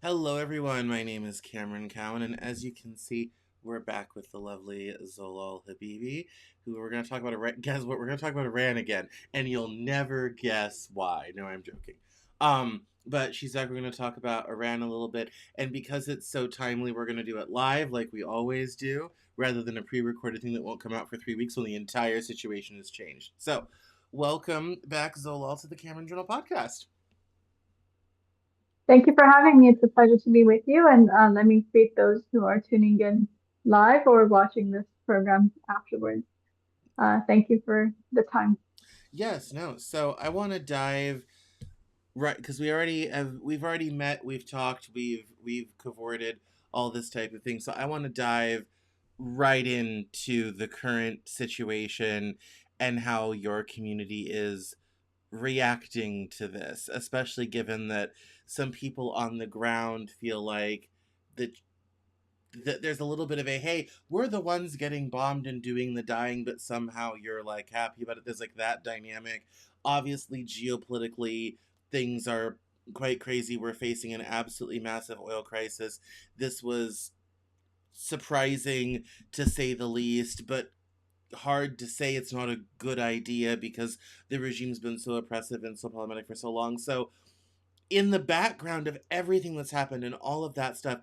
Hello, everyone. My name is Cameron Cowan, and as you can see, we're back with the lovely Zolal Habibi, who we're going to talk about. Guess what? We're going to talk about Iran again, and you'll never guess why. No, I'm joking. But she's back. We're going to talk about Iran a little bit, and because it's so timely, we're going to do it live, like we always do, rather than a pre-recorded thing that won't come out for 3 weeks when the entire situation has changed. So, welcome back, Zolal, to the Cameron Journal podcast. Thank you for having me. It's a pleasure to be with you. And let me greet those who are tuning in live or watching this program afterwards. Thank you for the time. Yes, no. So I want to dive right because we've already met, we've talked, we've cavorted all this type of thing. So I want to dive right into the current situation and how your community is reacting to this, especially given that some people on the ground feel like that there's a little bit of a hey, we're the ones getting bombed and doing the dying, but somehow you're like happy about it. There's like that dynamic. Obviously, geopolitically, things are quite crazy. We're facing an absolutely massive oil crisis. This was surprising to say the least, but hard to say it's not a good idea because the regime's been so oppressive and so problematic for so long. So, in the background of everything that's happened and all of that stuff,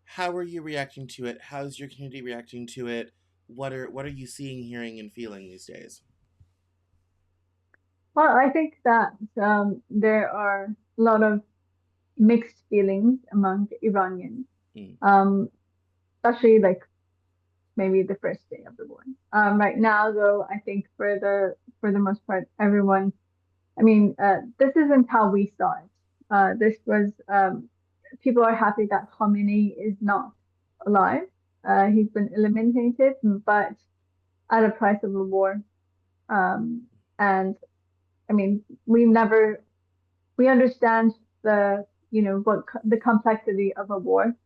how are you reacting to it? How's your community reacting to it? What are you seeing, hearing, and feeling these days? Well, I think that there are a lot of mixed feelings among Iranians, Mm. um, especially like maybe the first day of the war. Right now, though, I think for the most part, everyone. I mean, this isn't how we saw it. This was people are happy that Khamenei is not alive. He's been eliminated, but at a price of a war. Um, and I mean, we understand the complexity of a war,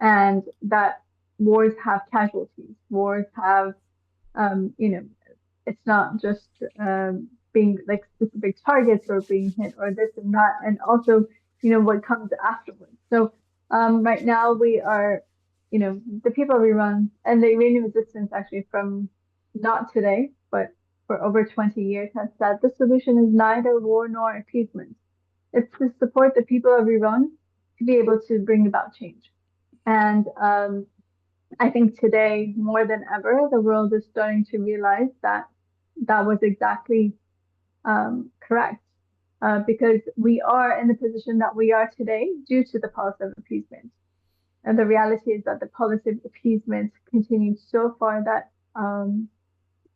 and that wars have casualties. Wars have, um, you know, it's not just being like specific targets or being hit or this and that, and also, what comes afterwards. So right now we are, the people of Iran and the Iranian resistance actually from not today, but for over 20 years has said the solution is neither war nor appeasement. It's to support the people of Iran to be able to bring about change. And I think today, more than ever, the world is starting to realize that that was exactly correct. Because we are in the position that we are today due to the policy of appeasement. And the reality is that the policy of appeasement continued so far that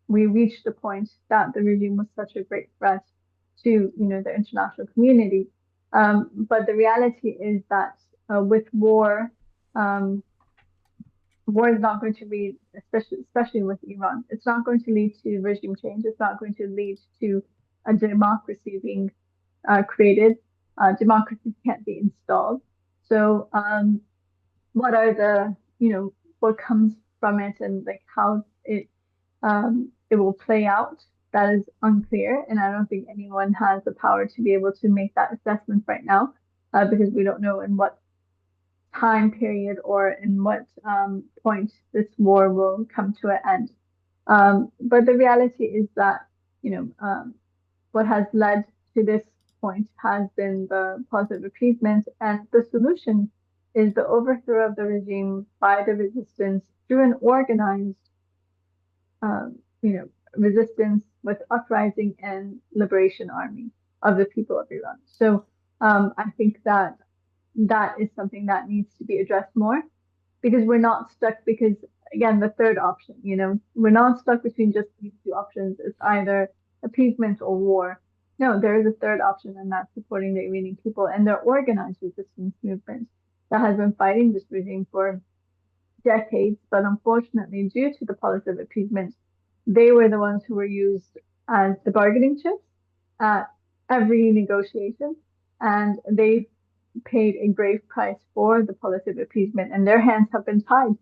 we reached the point that the regime was such a great threat to, the international community. But the reality is that with war, um, war is not going to lead, especially with Iran, it's not going to lead to regime change. It's not going to lead to a democracy being created. Democracy can't be installed. So, what are what comes from it and like how it will play out? That is unclear, and I don't think anyone has the power to be able to make that assessment right now, because we don't know in what time period or in what point this war will come to an end. But the reality is that, what has led to this point has been the positive appeasement, and the solution is the overthrow of the regime by the resistance through an organized, resistance with uprising and liberation army of the people of Iran. So I think that that is something that needs to be addressed more because we're not stuck because again the third option, we're not stuck between just these two options. It's either appeasement or war. No, there is a third option, and that's supporting the Iranian people and their organized resistance movement that has been fighting this regime for decades. But unfortunately, due to the policy of appeasement, they were the ones who were used as the bargaining chips at every negotiation, and they paid a grave price for the policy of appeasement, and their hands have been tied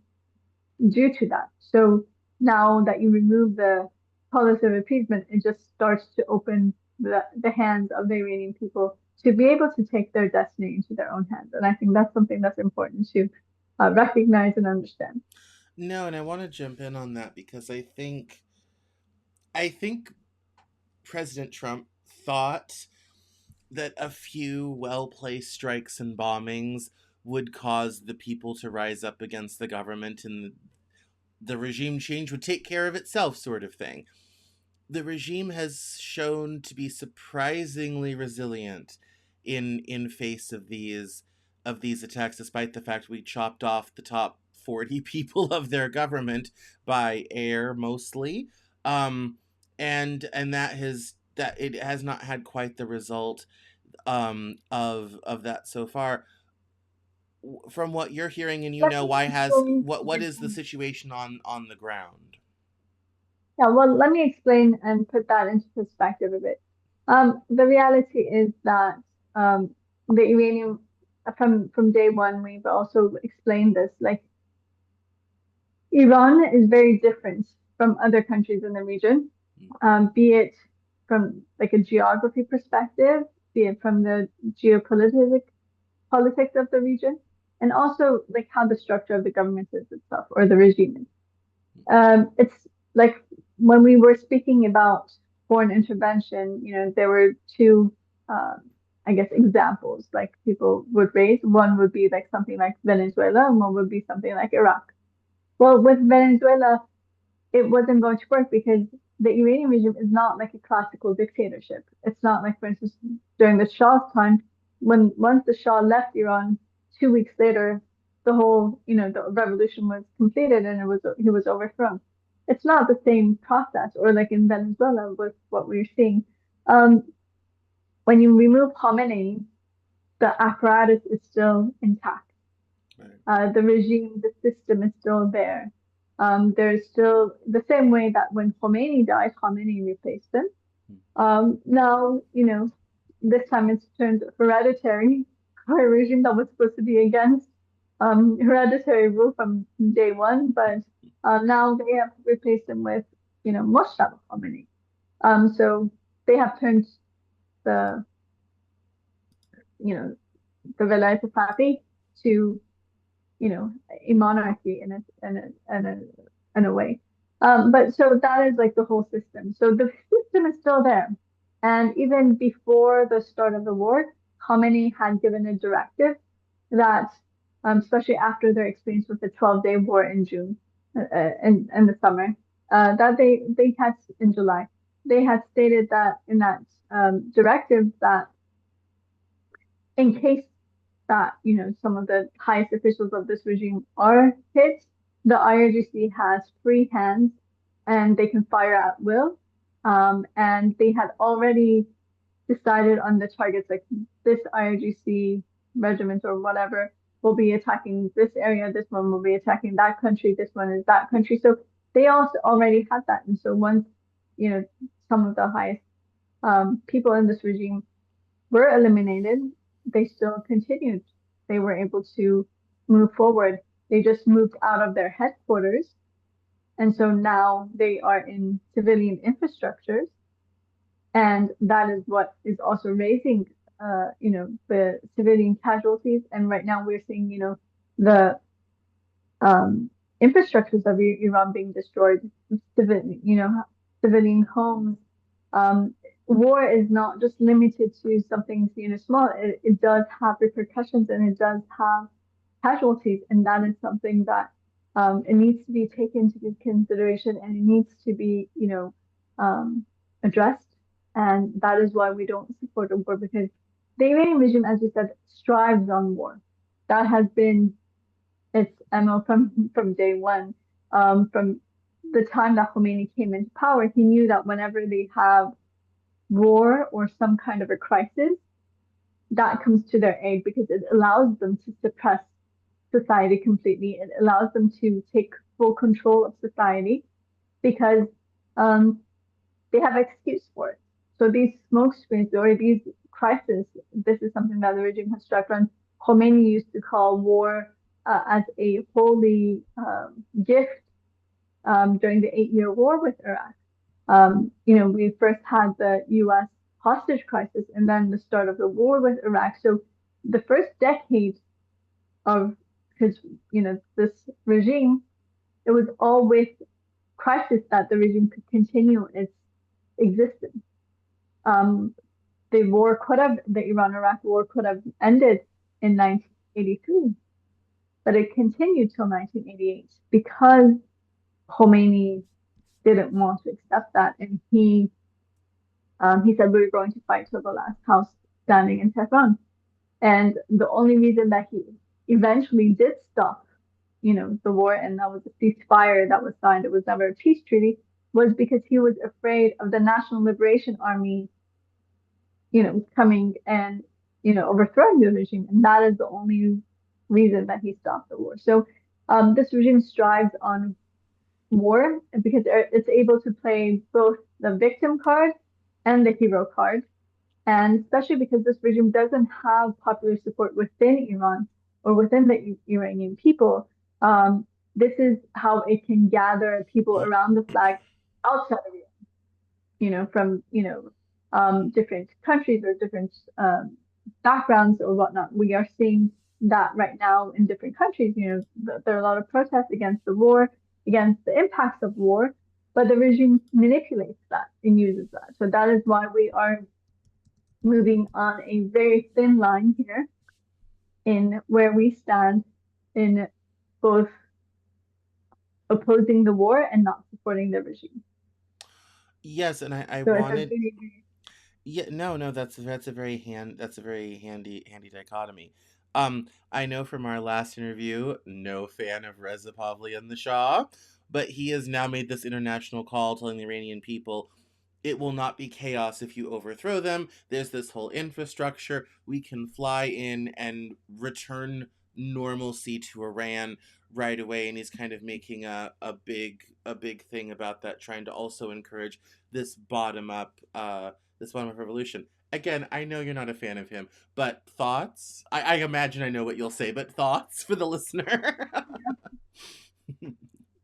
due to that. So now that you remove the policy of appeasement, it just starts to open the hands of the Iranian people to be able to take their destiny into their own hands. And I think that's something that's important to recognize and understand. No, and I want to jump in on that because I think President Trump thought that a few well-placed strikes and bombings would cause the people to rise up against the government, and the regime change would take care of itself, sort of thing. The regime has shown to be surprisingly resilient in face of these attacks, despite the fact we chopped off the top 40 people of their government by air mostly. um and that it has not had quite the result of that so far. From what you're hearing, and you Let know, me why has explain. what is the situation on the ground? Yeah, well, let me explain and put that into perspective a bit. The reality is that the Iranian, from day one, we've also explained this. Like Iran is very different from other countries in the region, be it from like a geography perspective, be it from the geopolitical politics of the region, and also like how the structure of the government is itself or the regime is. It's like when we were speaking about foreign intervention, there were two, um, I guess, examples like people would raise. One would be like something like Venezuela, and one would be something like Iraq. Well, with Venezuela, it wasn't going to work because the Iranian regime is not like a classical dictatorship. It's not like, for instance, during the Shah's time, when once the Shah left Iran, 2 weeks later, the whole, the revolution was completed and he was overthrown. It's not the same process, or like in Venezuela with what we're seeing. Um, when you remove Khomeini, the apparatus is still intact. Right. The regime, the system is still there. There's still the same way that when Khomeini died, Khomeini replaced him. Now, this time it's turned hereditary for a regime that was supposed to be against hereditary rule from day one, but now they have replaced him with, Moshtaba Khomeini. So they have turned the, you know, the Velayat Faqih to a monarchy in a way. But so that is like the whole system. So the system is still there. And even before the start of the war, Khomeini had given a directive that, especially after their experience with the 12-day war in June, in the summer, that they had in July, they had stated that in that directive that in case that some of the highest officials of this regime are hit, the IRGC has free hands and they can fire at will. And they had already decided on the targets, like this IRGC regiment or whatever will be attacking this area, this one will be attacking that country, this one is that country. So they also already had that. And so once, some of the highest people in this regime were eliminated, they still continued. They were able to move forward. They just moved out of their headquarters. And so now they are in civilian infrastructures. And that is what is also raising, the civilian casualties. And right now we're seeing, the um, infrastructures of Iran being destroyed, civilian homes. Um, War is not just limited to something, small. It does have repercussions and it does have casualties, and that is something that it needs to be taken into consideration and it needs to be, addressed. And that is why we don't support a war because the Iranian regime, as you said, strives on war. That has been its MO from day one. From the time that Khomeini came into power, he knew that whenever they have war or some kind of a crisis, that comes to their aid because it allows them to suppress society completely. It allows them to take full control of society because um, they have excuse for it. So these smoke screens or these crises, this is something that the regime has struck on. Khomeini used to call war as a holy gift during the 8-year war with Iraq. We first had the U.S. hostage crisis and then the start of the war with Iraq. So the first decade of his, this regime, it was all with crisis that the regime could continue its existence. Um, the Iran-Iraq war could have ended in 1983, but it continued till 1988 because Khomeini didn't want to accept that, and he said we were going to fight till the last house standing in Tehran. And the only reason that he eventually did stop, the war, and that was a ceasefire that was signed, it was never a peace treaty, was because he was afraid of the National Liberation Army, coming and, overthrowing the regime. And that is the only reason that he stopped the war. So this regime strives on war because it's able to play both the victim card and the hero card. And especially because this regime doesn't have popular support within Iran or within the Iranian people, this is how it can gather people around the flag outside of Iran, from, different countries or different backgrounds or whatnot. We are seeing that right now in different countries. There are a lot of protests against the war, against the impacts of war, but the regime manipulates that and uses that. So that is why we are moving on a very thin line here in where we stand in both opposing the war and not supporting the regime. Yes, and I So it's a wanted, very, yeah, no, that's a very handy dichotomy. I know from our last interview, no fan of Reza Pahlavi the Shah, but he has now made this international call telling the Iranian people it will not be chaos if you overthrow them. There's this whole infrastructure. We can fly in and return normalcy to Iran right away. And he's kind of making a big thing about that, trying to also encourage this bottom up revolution. Again, I know you're not a fan of him, but thoughts? I imagine I know what you'll say, but thoughts for the listener?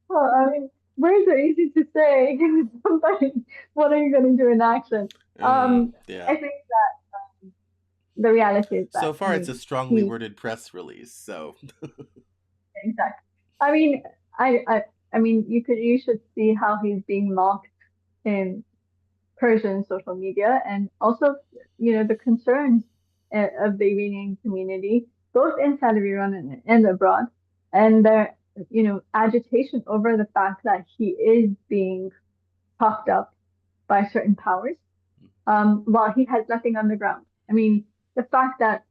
well, I mean, words are easy to say. Sometimes, what are you going to do in action? I Yeah. think the reality is So that, far, it's a strongly he worded press release. So, exactly. I mean, I mean, you should see how he's being mocked in Persian social media, and also, the concerns of the Iranian community, both inside of Iran and abroad, and their, agitation over the fact that he is being puffed up by certain powers, while he has nothing on the ground. I mean, the fact that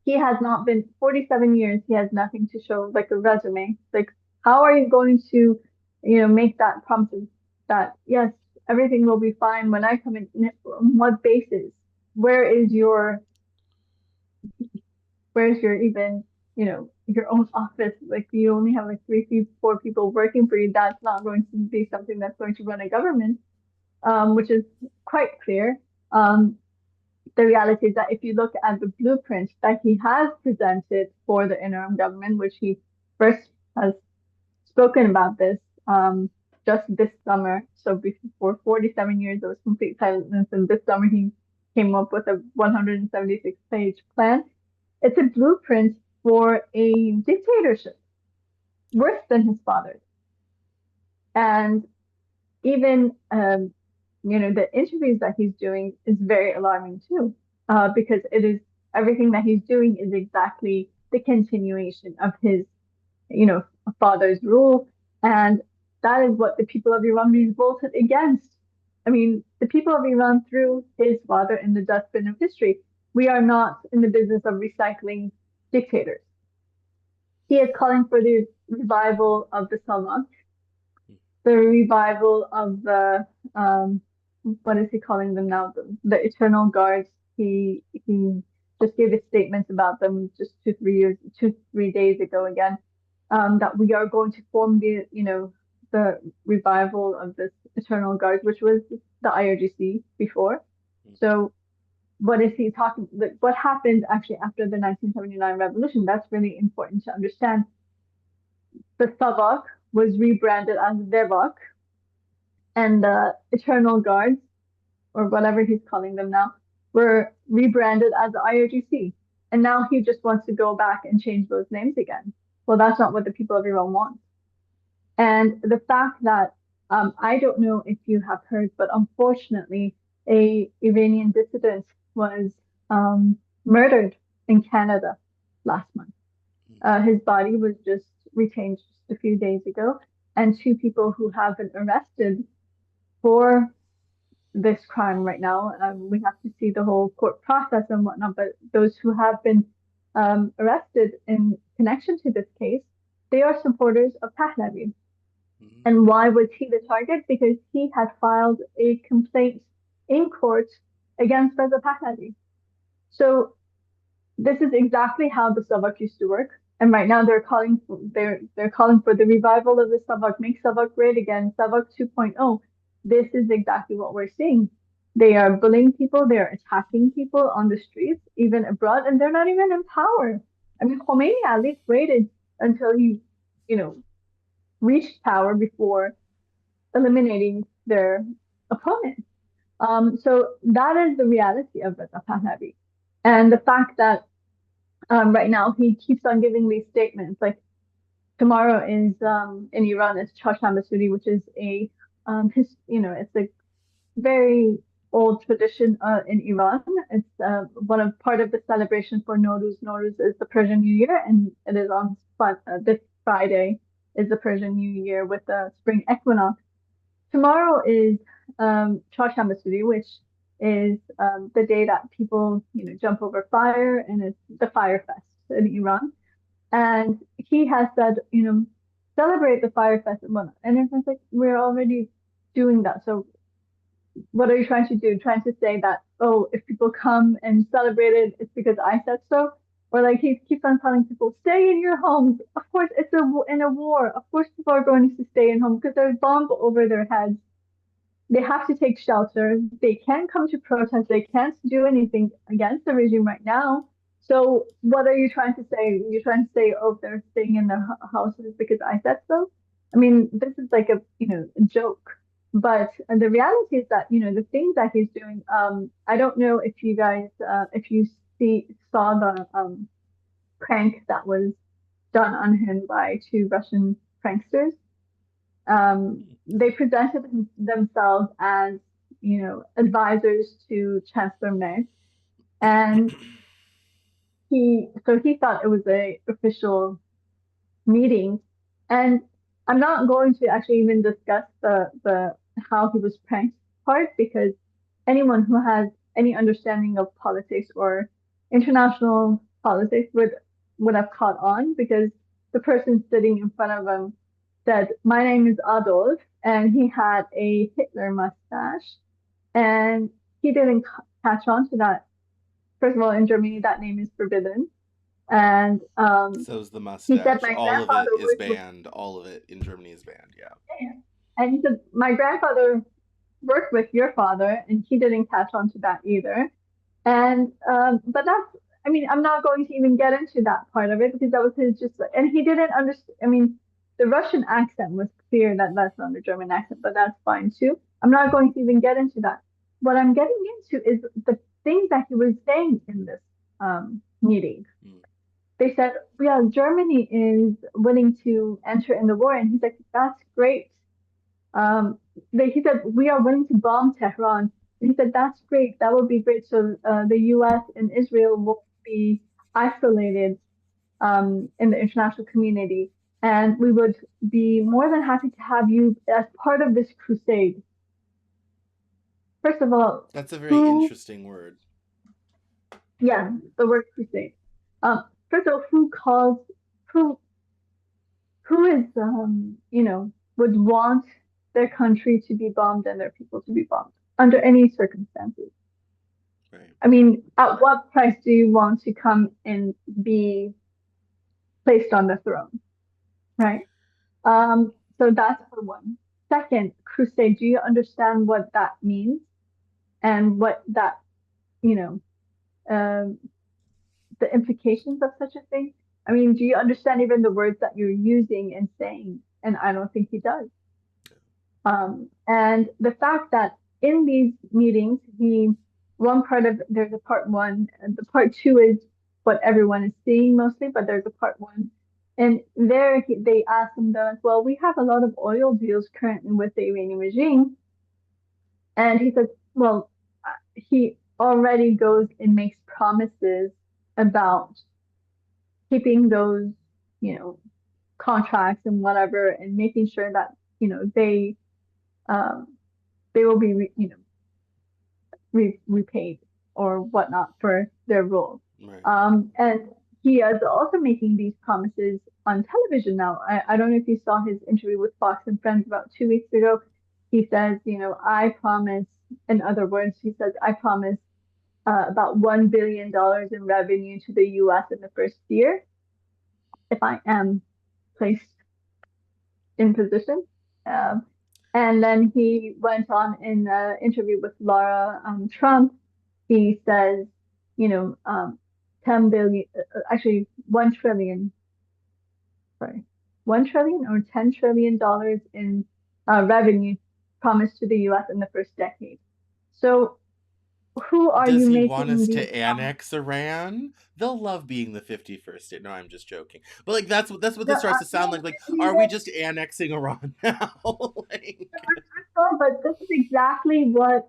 he has not been 47 years, he has nothing to show, like a resume. Like, how are you going to, make that promise that, yes, everything will be fine when I come in? On what basis? Where is your, where's your even, your own office? Like, you only have like three, four people working for you. That's not going to be something that's going to run a government, which is quite clear. Um, the reality is that if you look at the blueprint that he has presented for the interim government, which he first has spoken about this just this summer. So before 47 years, there was complete silence, and this summer he came up with a 176-page plan. It's a blueprint for a dictatorship, worse than his father's. And even the interviews that he's doing is very alarming too, because it is everything that he's doing is exactly the continuation of his father's rule, and that is what the people of Iran revolted against. I mean, the people of Iran threw his father in the dustbin of history. We are not in the business of recycling dictators. He is calling for the revival of the Salon, the revival of the what is he calling them now? The Eternal Guards. He just gave his statements about them just 2 3 days ago again. That we are going to form the revival of this Eternal Guards, which was the IRGC before. So what is he talking? Like, what happened actually after the 1979 revolution? That's really important to understand. The Savak was rebranded as Devak, and the Eternal Guards. or whatever he's calling them now, were rebranded as the IRGC. And now he just wants to go back and change those names again. Well, that's not what the people of Iran want. And the fact that I don't know if you have heard, but unfortunately, a Iranian dissident was murdered in Canada last month. His body was just retained just a few days ago, and two people who have been arrested for this crime right now. We have to see the whole court process and whatnot, but those who have been arrested in connection to this case, they are supporters of Pahlavi. Mm-hmm. And why was he the target? Because he had filed a complaint in court against Reza Pahlavi. So this is exactly how the Savak used to work. And right now they're calling for the revival of the Savak, make Savak great again, Savak 2.0. This is exactly what we're seeing. They are bullying people, they are attacking people on the streets, even abroad, and they're not even in power. I mean, Khomeini at least waited until he, you know, reached power before eliminating their opponent. So that is the reality of Reza Pahlavi. And the fact that right now he keeps on giving these statements like tomorrow is in Iran is Chasham Masuri, which is a it's a very old tradition in Iran. It's one of part of the celebration for Nowruz. Nowruz is the Persian New Year, and it is on this Friday is the Persian New Year with the spring equinox. Tomorrow is Chasham Masuri, which is the day that people jump over fire, and it's the Fire Fest in Iran. And he has said, celebrate the Fire Fest and whatnot. And everyone's like, we're already doing that. So what are you trying to do? Trying to say that, oh, if people come and celebrate it, it's because I said so? Or like he keeps on telling people, stay in your homes. Of course, in a war. Of course, people are going to stay in home because there's bombs over their heads. They have to take shelter. They can't come to protest. They can't do anything against the regime right now. So what are you trying to say? You're trying to say, oh, they're staying in their houses because I said so? I mean, this is like a joke. But the reality is that, the things that he's doing, I don't know if you guys, if you saw the prank that was done on him by two Russian pranksters. They presented themselves as, advisors to Chancellor May, and he thought it was a official meeting, and I'm not going to actually even discuss the how he was pranked part because anyone who has any understanding of politics or international politics would have caught on because the person sitting in front of him said, "My name is Adolf," and he had a Hitler mustache, and he didn't catch on to that. First of all, in Germany, that name is forbidden, and So's the he said, mustache. "My All of it grandfather is worked with," banned. All of it in Germany is banned. Yeah. and he said, "My grandfather worked with your father," and he didn't catch on to that either. And but I mean, I'm not going to even get into that part of it because that was his just, and he didn't understand. I mean, the Russian accent was clear that that's not the German accent, but that's fine too. I'm not going to even get into that. What I'm getting into is the things that he was saying in this meeting. Mm. They said, yeah, Germany is willing to enter in the war. And he's like, that's great. Um, he said, we are willing to bomb Tehran. And he said, that's great. That would be great. So the US and Israel will be isolated in the international community. And we would be more than happy to have you as part of this crusade. First of all, That's a very who, interesting word. yeah, the word crusade. First of all, who who is would want their country to be bombed and their people to be bombed under any circumstances? Right. I mean, at what price do you want to come and be placed on the throne, right? Yeah. So that's for one. Second, crusade, do you understand what that means and what that, you know, um, the implications of such a thing? I mean, do you understand even the words that you're using and saying? And I don't think he does. And the fact that in these meetings, one part of there's a part one, and the part two is what everyone is seeing mostly, but there's a part one. And there they asked him that, well, we have a lot of oil deals currently with the Iranian regime. And he says, well, he already goes and makes promises about keeping those, you know, contracts and whatever, and making sure that, um, they will be, repaid or whatnot for their role. Right. And he is also making these promises on television now. I don't know if you saw his interview with Fox and Friends about 2 weeks ago. He says, I promise, in other words, he says, I promise about $1 billion in revenue to the US in the first year if I am placed in position. Um, and then he went on in an interview with Laura Trump. He says, you know, 10 billion, actually 1 trillion, sorry, 1 trillion or $10 trillion in revenue promised to the US in the first decade. So who are Does you he want making us these to promises? annex Iran? They'll love being the 51st state. No, I'm just joking. But like that's what No, this starts to no, sound like. Like, he are we did, just annexing Iran now? Like, but this is exactly what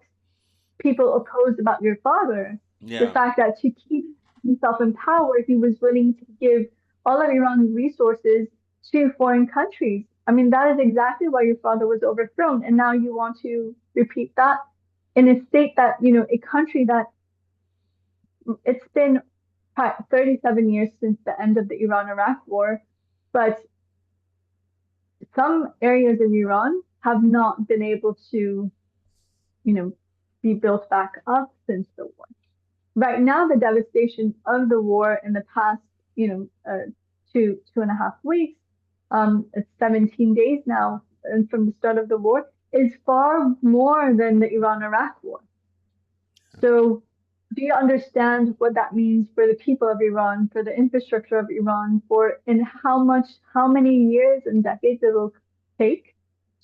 people opposed about your father. The yeah. fact that to keep himself in power, he was willing to give all of Iran's resources to foreign countries. I mean, that is exactly why your father was overthrown. And now you want to repeat that in a state that, a country that it's been 37 years since the end of the Iran-Iraq war, but some areas of Iran have not been able to, you know, be built back up since the war. Right now, the devastation of the war in the past, 2.5 weeks, it's 17 days now, and from the start of the war, is far more than the Iran-Iraq war. So, do you understand what that means for the people of Iran, for the infrastructure of Iran, for and how many years and decades it will take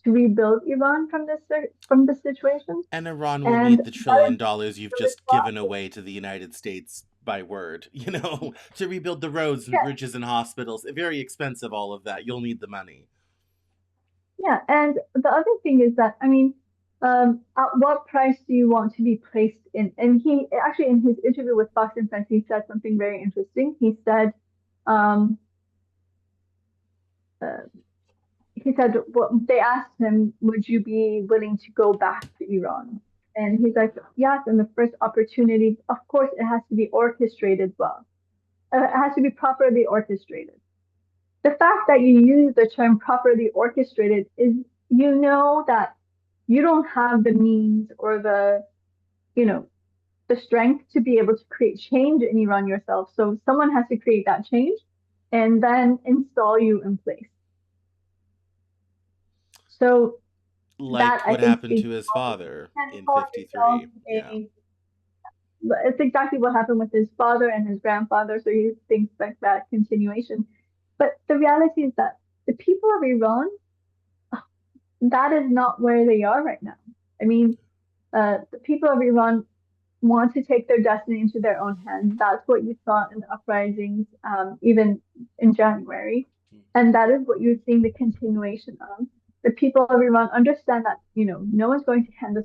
to rebuild Iran from this situation? And Iran will And need the that is $1 trillion you've the just given response. away to the United States by word, to rebuild the roads and Yeah, bridges and hospitals. Very expensive, all of that. You'll need the money. yeah. And the other thing is that, I mean, at what price do you want to be placed in? And he actually, in his interview with Fox and Friends, he said something very interesting. Um, uh, he said, well, they asked him, would you be willing to go back to Iran? And he's like, yes, in the first opportunity, of course, it has to be orchestrated well. It has to be properly orchestrated. The fact that you use the term properly orchestrated is, that you don't have the means or you know, the strength to be able to create change in Iran yourself. So someone has to create that change and then install you in place. So that Like I what think happened speaks to his volumes. father You can't in call yourself 53. Yeah. a. It's exactly what happened with his father and his grandfather. So he thinks like that continuation. But the reality is that the people of Iran, that is not where they are right now. I mean, the people of Iran want to take their destiny into their own hands. That's what you saw in the uprisings, even in January. And that is what you're seeing the continuation of. The people of Iran understand that, no one's going to hand us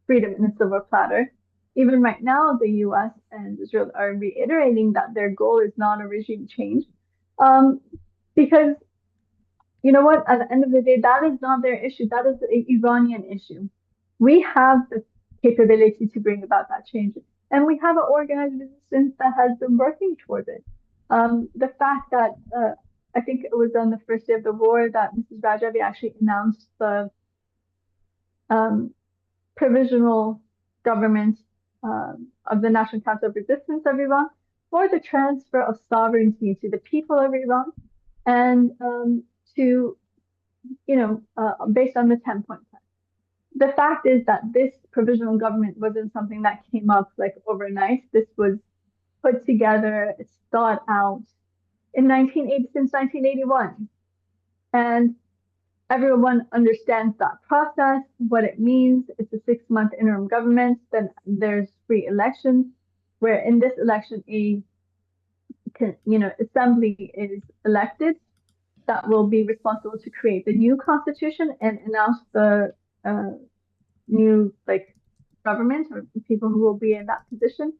freedom in a silver platter. Even right now, the US and Israel are reiterating that their goal is not a regime change. Um, because you know what? At the end of the day, that is not their issue. That is an Iranian issue. We have the capability to bring about that change, and we have an organized resistance that has been working towards it. The fact that I think it was on the first day of the war that Mrs. Rajavi actually announced the um, provisional government of the National Council of Resistance of Iran for the transfer of sovereignty to the people of Iran and to based on the 10-point plan. The fact is that this provisional government wasn't something that came up like overnight. This was put together, it's thought out in 1980 since 1981. And everyone understands that process, what it means. It's a 6 month interim government. Then there's free elections, where in this election, assembly is elected that will be responsible to create the new constitution and announce the uh, new government or people who will be in that position.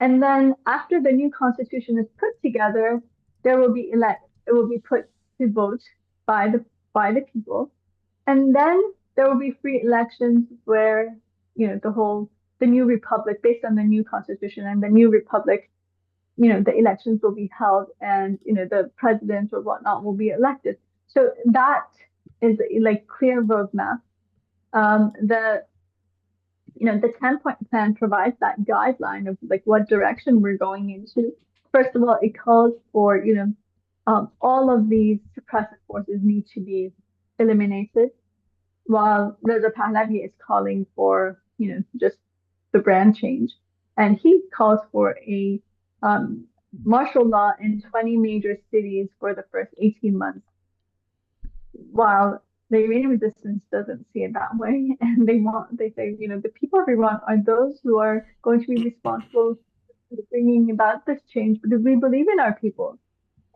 And then after the new constitution is put together, there will be elect. It will be put to vote by the people, and then there will be free elections where the new republic based on the new constitution and the new republic, the elections will be held, and the president or whatnot will be elected. So that is like clear roadmap. The 10-point plan provides that guideline of like what direction we're going into. First of all, it calls for, all of these suppressive forces need to be eliminated, while Reza Pahlavi is calling for, just the brand change. And he calls for a um, martial law in 20 major cities for the first 18 months, while the Iranian resistance doesn't see it that way. And they say, the people of Iran are those who are going to be responsible for bringing about this change because we believe in our people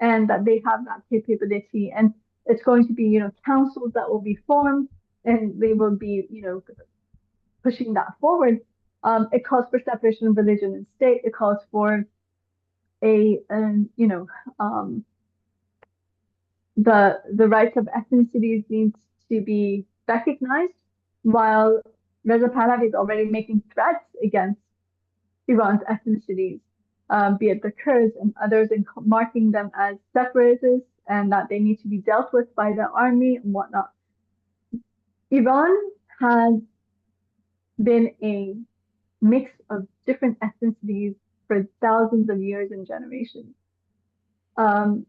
and that they have that capability. And it's going to be, councils that will be formed and they will be, pushing that forward. It calls for separation of religion and state. It calls for a, um, the rights of ethnicities needs to be recognized, while Reza Pahlavi is already making threats against Iran's ethnicities, be it the Kurds and others, and marking them as separatists and that they need to be dealt with by the army and whatnot. Iran has been a mix of different ethnicities for thousands of years and generations. Um,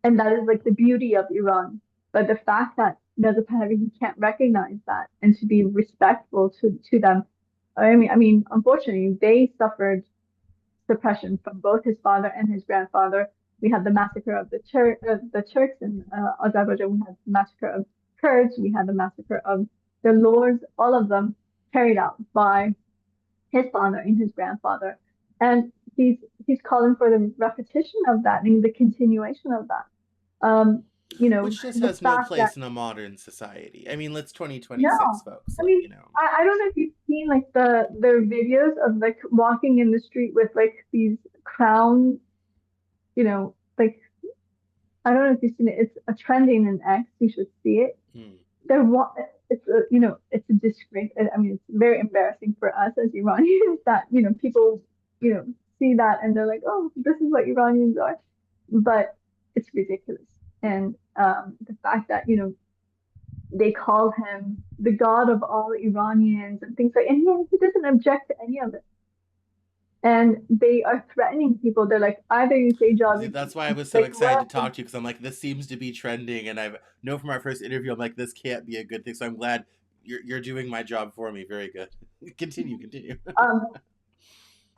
and that is like the beauty of Iran. But the fact that Reza Pahlavi he can't recognize that and to be respectful to them, I mean, unfortunately, they suffered suppression from both his father and his grandfather. We had the massacre of the Turks in Azerbaijan. We had the massacre of Kurds. We had the massacre of the Lords. All of them carried out by his father and his grandfather, and he's calling for the repetition of that and the continuation of that. Um, Which just the has no fact that place in a modern society. I mean, let's no, 2026, folks. I mean, I don't know if you've seen like the videos of like walking in the street with like these crowns, like I don't know if you've seen it. It's a trending in X. You should see it. Hmm. They're it's a disgrace. I mean, it's very embarrassing for us as Iranians that people see that and they're like, oh, this is what Iranians are, but it's ridiculous. And the fact that they call him the god of all Iranians and things like, and he doesn't object to any of it. And they are threatening people. They're like, either you say See, Jolly, that's why I was so like excited to what? talk to you because I'm like, this seems to be trending, and I know from our first interview, I'm like, this can't be a good thing. So I'm glad you're doing my job for me. Very good. Continue, continue. Um,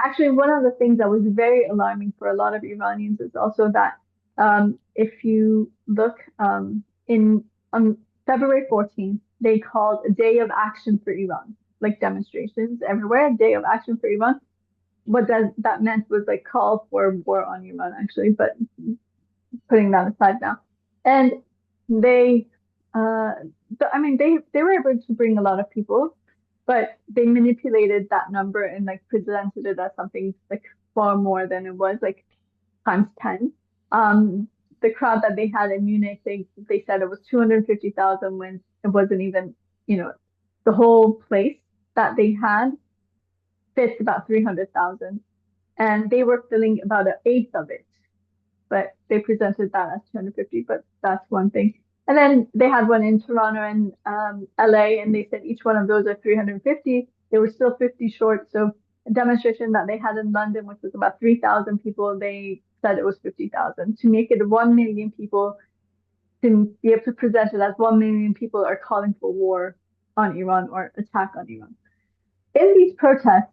Actually, one of the things that was very alarming for a lot of Iranians is also that if you look in on February 14th, they called a day of action for Iran, like demonstrations everywhere, day of action for Iran. What that meant was like call for war on Iran, actually, but putting that aside now. And they, I mean, they were able to bring a lot of people, but they manipulated that number and like presented it as something like far more than it was, like times 10. Um, the crowd that they had in Munich, they said it was 250,000 when it wasn't even, the whole place that they had fits about 300,000, and they were filling about an eighth of it, but they presented that as 250, but that's one thing. And then they had one in Toronto and LA, and they said each one of those are 350. They were still 50 short. So a demonstration that they had in London, which was about 3,000 people, they said it was 50,000. To make it 1 million people, to be able to present it as 1 million people are calling for war on Iran or attack on Iran. In these protests,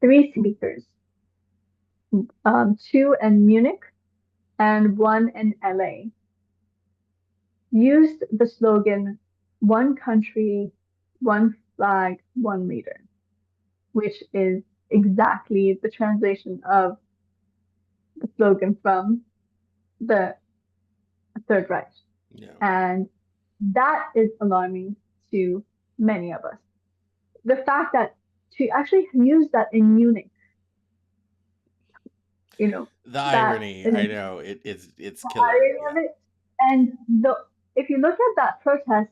three speakers, two in Munich and one in LA, used the slogan, one country, one flag, one leader, which is exactly the translation of the slogan from the Third Reich. Yeah. And that is alarming to many of us. The fact that to actually use that in Munich, you know, The that irony, is I know, it's the killer. irony Yeah. of it. And the if you look at that protest,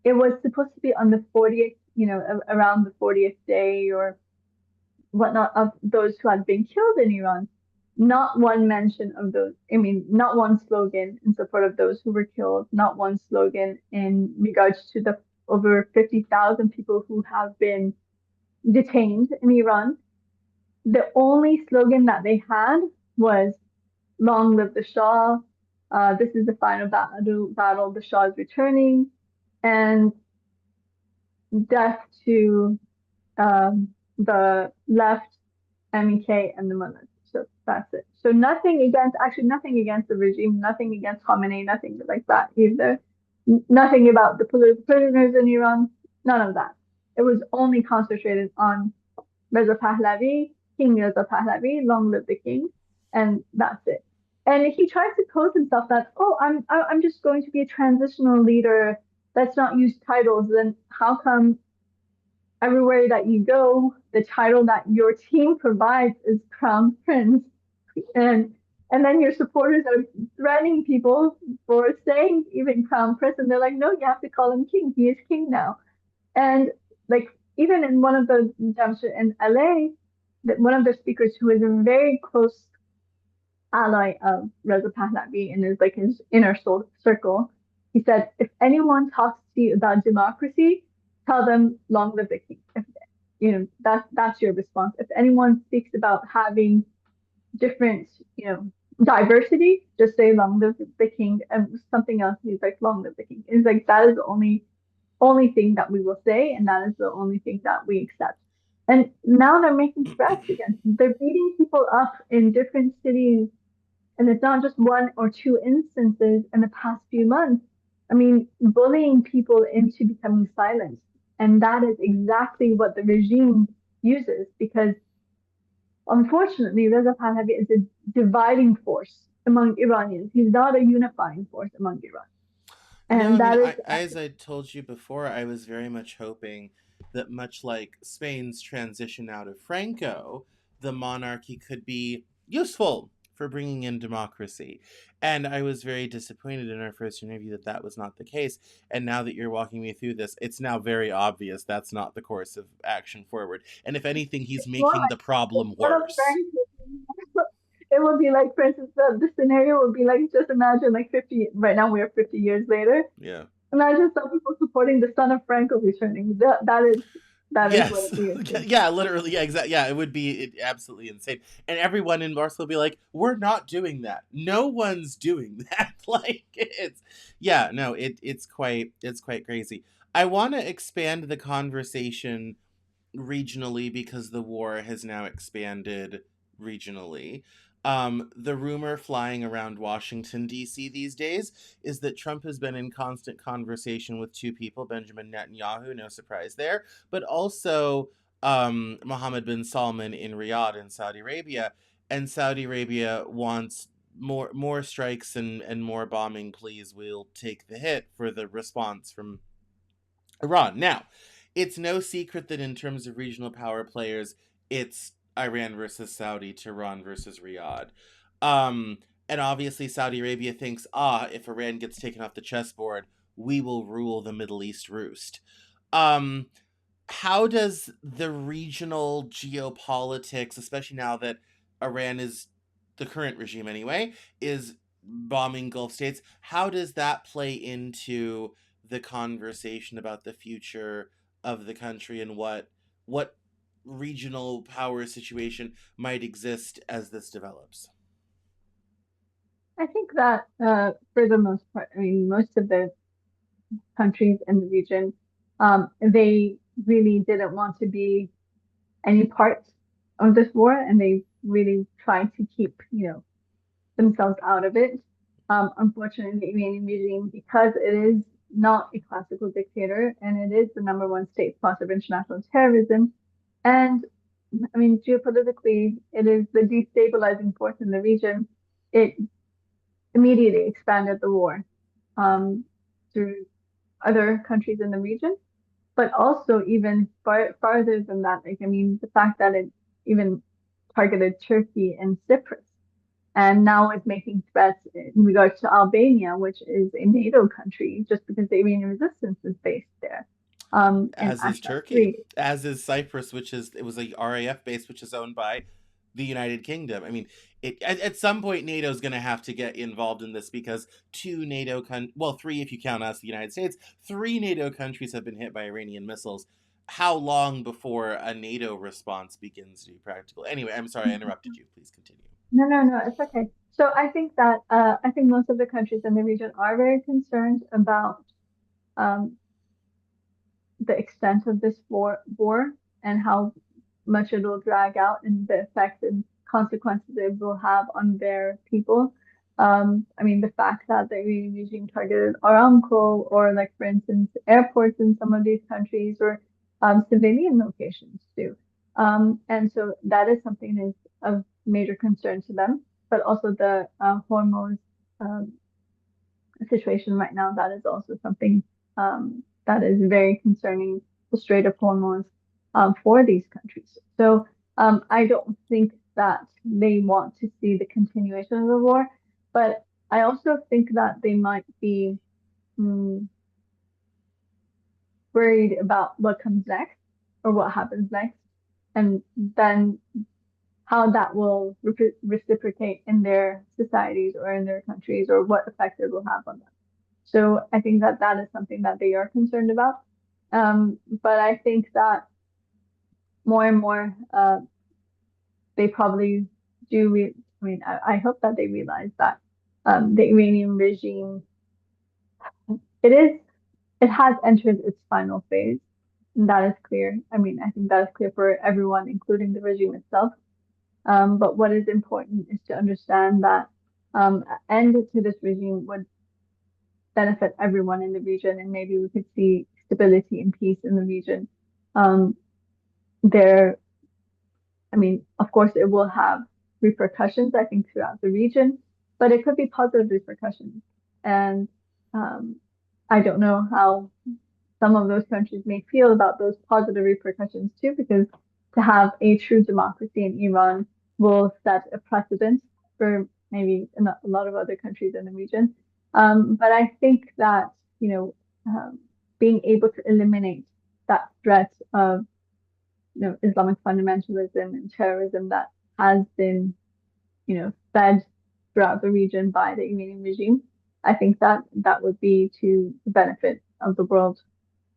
it was supposed to be on the 40th, around the 40th day or whatnot of those who had been killed in Iran. Not one mention of those, I mean, not one slogan in support of those who were killed, not one slogan in regards to the over 50,000 people who have been detained in Iran. The only slogan that they had was "Long live the Shah." This is the final battle. The Shah is returning, and death to the left, MEK, and the mullahs. So that's it. So nothing against the regime, nothing against Khamenei, nothing like that either. Nothing about the political prisoners in Iran, none of that. It was only concentrated on Reza Pahlavi, King Reza Pahlavi, long live the king, and that's it. And he tries to pose himself that, oh, I'm just going to be a transitional leader. Let's not use titles. Then how come everywhere that you go, the title that your team provides is Crown Prince, and and then your supporters are threatening people for saying even Crown Prince, and they're like, no, you have to call him King. He is King now. And like even in one of the demonstrations in LA, that one of the speakers who is a very close ally of Reza Pahlavi and is like his inner circle, he said, if anyone talks to you about democracy, tell them long live the king. If, that's your response. If anyone speaks about having different, diversity, just say long live the king. And something else, he's like long live the king. It's like that is the only thing that we will say, and that is the only thing that we accept. And now they're making threats against them. They're beating people up in different cities, and it's not just one or two instances in the past few months. I mean, bullying people into becoming silent. And that is exactly what the regime uses because unfortunately, Reza Pahlavi is a dividing force among Iranians. He's not a unifying force among Iran. No, I And mean, that is as I told you before, I was very much hoping that, much like Spain's transition out of Franco, the monarchy could be useful for bringing in democracy. And I was very disappointed in our first interview that that was not the case. And now that you're walking me through this, it's now very obvious that's not the course of action forward. And if anything, he's more making the like problem one of worse. Frank's. It would be like, for instance, the scenario would be like, just imagine like 50, right now we are 50 years later. Yeah. Imagine some people supporting the son of Franco returning. That is what Yes. we are seeing. Yeah, literally. Yeah, exactly. Yeah, it would be absolutely insane. And everyone in Barcelona will be like, we're not doing that. No one's doing that. Like it's yeah, no, it's quite crazy. I want to expand the conversation regionally because the war has now expanded regionally. The rumor flying around Washington, D.C. these days is that Trump has been in constant conversation with two people, Benjamin Netanyahu, no surprise there, but also Mohammed bin Salman in Riyadh in Saudi Arabia. And Saudi Arabia wants more strikes and more bombing, please. We'll take the hit for the response from Iran. Now, it's no secret that in terms of regional power players, it's Iran versus Saudi, Tehran versus Riyadh. Um, and obviously, Saudi Arabia thinks, if Iran gets taken off the chessboard, we will rule the Middle East roost. Um, how does the regional geopolitics, especially now that Iran is the current regime anyway, is bombing Gulf states, how does that play into the conversation about the future of the country and what regional power situation might exist as this develops? I think that for the most part, I mean, most of the countries in the region, they really didn't want to be any part of this war, and they really tried to keep, themselves out of it. Unfortunately, the Iranian regime, because it is not a classical dictator and it is the number one state sponsor of international terrorism, and I mean, geopolitically, it is the destabilizing force in the region. It immediately expanded the war um, through other countries in the region, but also even farther than that. Like, I mean, the fact that it even targeted Turkey and Cyprus, and now it's making threats in regards to Albania, which is a NATO country, just because the Iranian resistance is based there, in As is Ashraf Turkey, 3. as is Cyprus, which is it was a RAF base which is owned by the United Kingdom. I mean, at some point NATO's going to have to get involved in this because three if you count us, the United States, three NATO countries have been hit by Iranian missiles. How long before a NATO response begins to be practical? Anyway, I'm sorry I interrupted you. Please continue. No, no, no, it's okay. So I think most of the countries in the region are very concerned about um, the extent of this war and how much it will drag out and the effects and consequences it will have on their people. I mean, the fact that the Iranian regime targeted Aramco or, like, for instance, airports in some of these countries or civilian locations too. And so that is something that is of major concern to them, but also the hormones um, situation right now, that is also something that is very concerning, the Strait of Hormuz for these countries. So I don't think that they want to see the continuation of the war, but I also think that they might be mm, worried about what comes next or what happens next, and then how that will reciprocate in their societies or in their countries or what effect it will have on them. So I think that that is something that they are concerned about. But I think that more and more they probably do. I mean, I hope that they realize that the Iranian regime, it is, it has entered its final phase. And that is clear. I mean, I think that is clear for everyone, including the regime itself. But what is important is to understand that an end to this regime would benefit everyone in the region, and maybe we could see stability and peace in the region. Um, there, I mean, of course, it will have repercussions, I think, throughout the region, but it could be positive repercussions. And um, I don't know how some of those countries may feel about those positive repercussions too, because to have a true democracy in Iran will set a precedent for maybe a lot of other countries in the region. But I think that, you know, being able to eliminate that threat of, Islamic fundamentalism and terrorism that has been, fed throughout the region by the Iranian regime, I think that that would be to the benefit of the world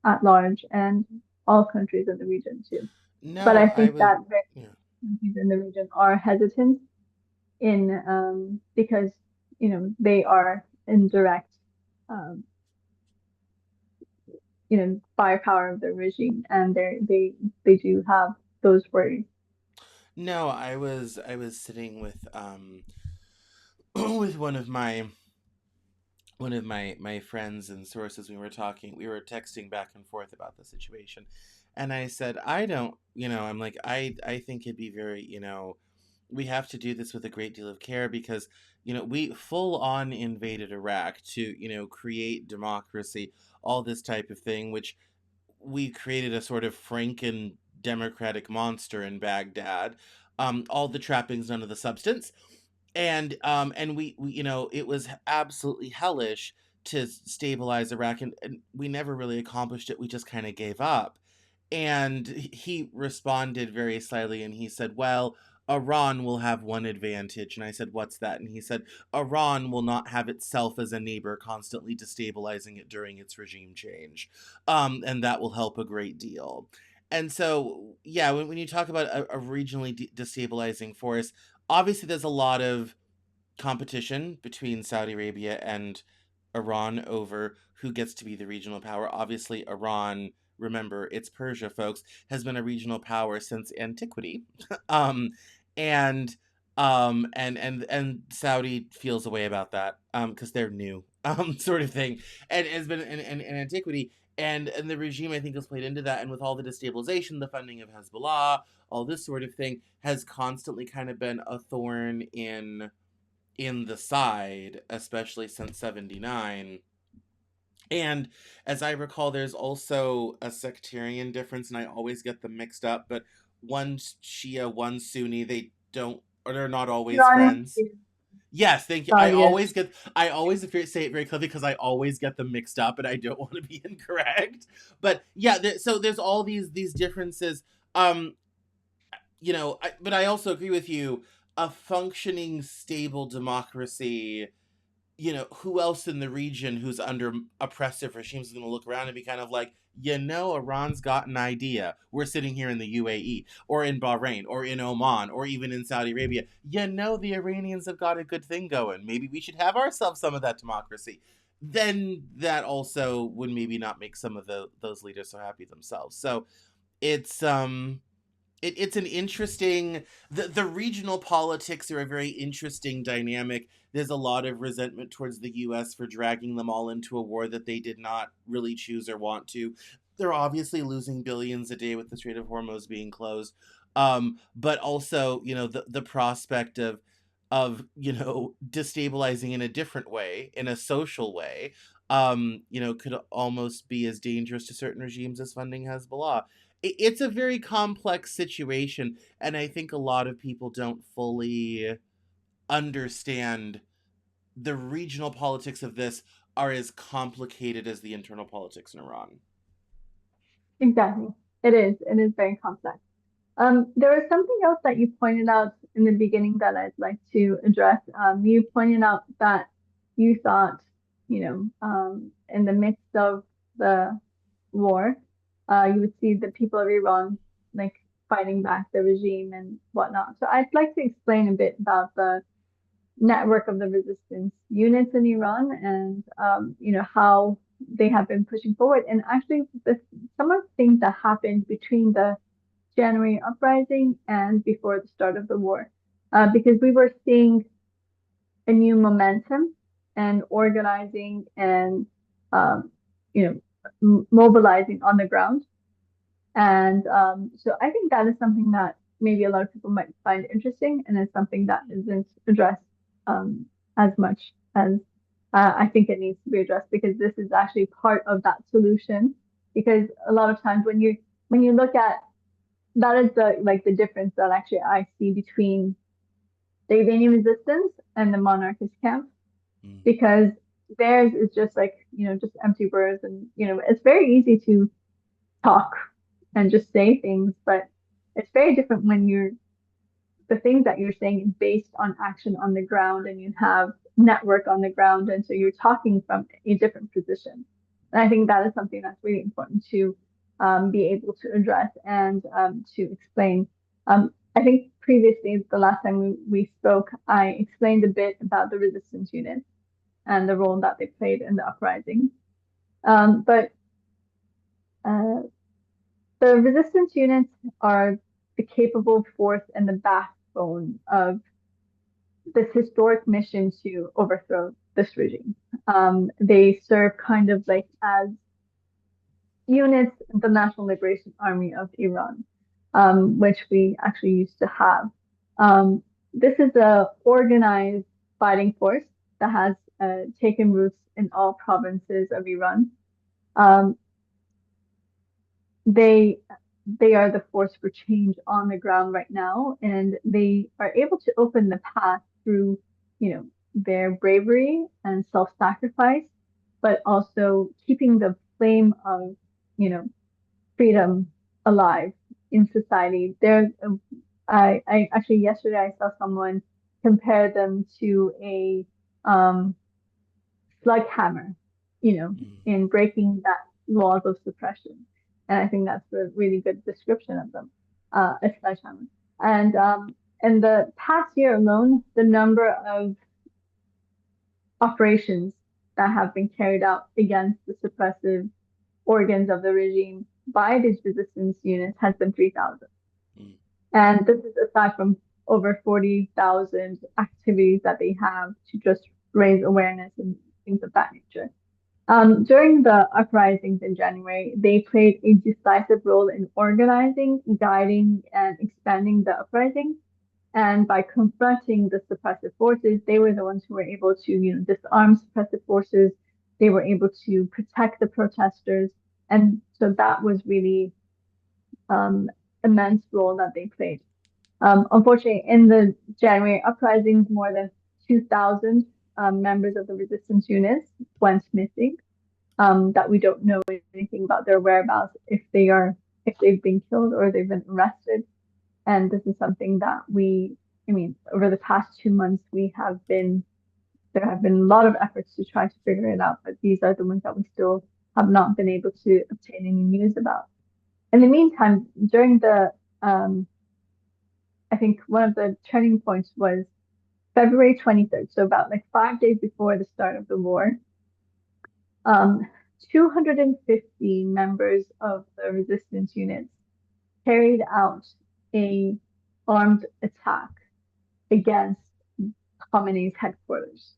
at large and all countries in the region too. But No, I I think was that very yeah. countries in the region are hesitant in because they are in direct um, firepower of the regime, and they do have those worries. No, I was sitting with with one of my friends and sources. We were texting back and forth about the situation, and I said, I don't, I'm like, I think it'd be very, we have to do this with a great deal of care because we full on invaded Iraq to create democracy, all this type of thing, which we created a sort of Franken democratic monster in Baghdad. All the trappings, none of the substance, and we it was absolutely hellish to stabilize Iraq, and we never really accomplished it. We just kind of gave up. And he responded very slyly and he said, well, Iran will have one advantage. And I said, what's that? And he said, Iran will not have itself as a neighbor constantly destabilizing it during its regime change. And that will help a great deal. And so, yeah, when you talk about a regionally destabilizing force, obviously there's a lot of competition between Saudi Arabia and Iran over who gets to be the regional power. Obviously, Iran, remember, it's Persia, folks, has been a regional power since antiquity. um, and And Saudi feels a way about that, because they're new, sort of thing, and has been in antiquity, and the regime, I think, has played into that, and with all the destabilization, the funding of Hezbollah, all this sort of thing, has constantly kind of been a thorn in the side, especially since '79. And as I recall, there's also a sectarian difference, and I always get them mixed up. But one Shia, one Sunni, they don't, or they're not always Iran friends. Yes, thank you. Saudi is I always say it very clearly because I always get them mixed up, and I don't want to be incorrect. But yeah, so there's all these differences. Um, but I also agree with you. A functioning, stable democracy, who else in the region who's under oppressive regimes is going to look around and be kind of like, Iran's got an idea. We're sitting here in the UAE or in Bahrain or in Oman or even in Saudi Arabia. The Iranians have got a good thing going. Maybe we should have ourselves some of that democracy. Then that also would maybe not make some of those leaders so happy themselves. So it's it's an interesting, the regional politics are a very interesting dynamic. There's a lot of resentment towards the US for dragging them all into a war that they did not really choose or want to. They're obviously losing billions a day with the Strait of Hormuz being closed. But also, the prospect of destabilizing in a different way, in a social way, could almost be as dangerous to certain regimes as funding Hezbollah. It's a very complex situation, and I think a lot of people don't fully understand the regional politics of this are as complicated as the internal politics in Iran. exactly. It is very complex. There was something else that you pointed out in the beginning that I'd like to address. You pointed out that you thought, in the midst of the war, you would see the people of Iran like fighting back the regime and whatnot. So I'd like to explain a bit about the network of the resistance units in Iran and how they have been pushing forward. And actually, some of the things that happened between the January uprising and before the start of the war, because we were seeing a new momentum and organizing and um, mobilizing on the ground. And so I think that is something that maybe a lot of people might find interesting, and it's something that isn't addressed um, as much as I think it needs to be addressed because this is actually part of that solution. Because a lot of times when you look at that is the difference that actually I see between the Iranian resistance and the monarchist camp Mm. because theirs is just just empty words and it's very easy to talk and just say things, but it's very different when the things that you're saying is based on action on the ground and you have network on the ground. And so you're talking from a different position. And I think that is something that's really important to be able to address and to explain. I think previously, the last time we spoke, I explained a bit about the resistance units and the role that they played in the uprising. But uh, the resistance units are the capable force and the backbone of this historic mission to overthrow this regime. They serve kind of like as units in the National Liberation Army of Iran, which we actually used to have. This is a organized fighting force that has taken roots in all provinces of Iran. Um, they they are the force for change on the ground right now, and they are able to open the path through, their bravery and self-sacrifice, but also keeping the flame of, you know, freedom alive in society. I actually yesterday I saw someone compare them to a um, slug hammer, Mm. in breaking that laws of suppression. And I think that's a really good description of them, a sledgehammer. And in the past year alone, the number of operations that have been carried out against the suppressive organs of the regime by these resistance units has been 3,000. Mm. And this is aside from over 40,000 activities that they have to just raise awareness and things of that nature. During the uprisings in January, they played a decisive role in organizing, guiding, and expanding the uprising. And by confronting the suppressive forces, they were the ones who were able to, disarm suppressive forces. They were able to protect the protesters. And so that was really um, immense role that they played. Unfortunately, in the January uprisings, more than 2,000 members of the resistance units went missing. That we don't know anything about their whereabouts, if they've been killed or they've been arrested. And this is something that I mean, over the past 2 months, there have been a lot of efforts to try to figure it out, but these are the ones that we still have not been able to obtain any news about. In the meantime, during um, I think one of the turning points was February 23rd, so about like 5 days before the start of the war. Um, 250 members of the resistance units carried out a armed attack against Khamenei's headquarters.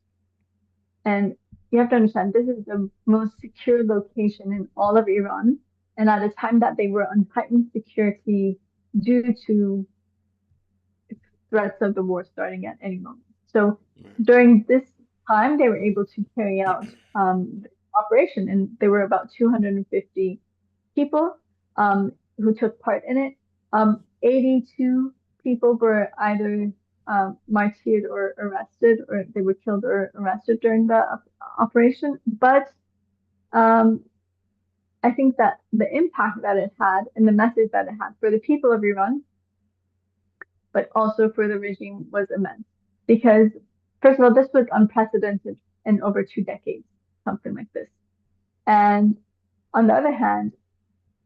And you have to understand, this is the most secure location in all of Iran. And at a time that they were on heightened security due to threats of the war starting at any moment. So during this time, they were able to carry out the operation, and there were about 250 people who took part in it. 82 people were either martyred or arrested, or they were killed or arrested during the operation. But um, I think that the impact that it had and the message that it had for the people of Iran, but also for the regime, was immense. Because, first of all, this was unprecedented in over 2 decades, something like this. And on the other hand,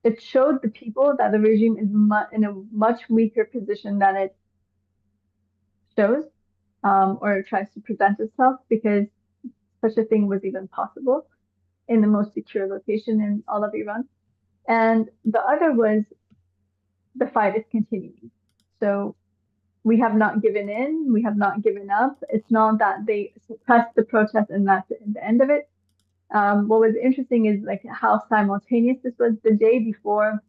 it showed the people that the regime is in a much weaker position than it shows, or tries to present itself, because such a thing was even possible in the most secure location in all of Iran. And the other was the fight is continuing. So we have not given in, we have not given up. It's not that they suppressed the protest and that's the end of it. What was interesting is like how simultaneous this was. The day before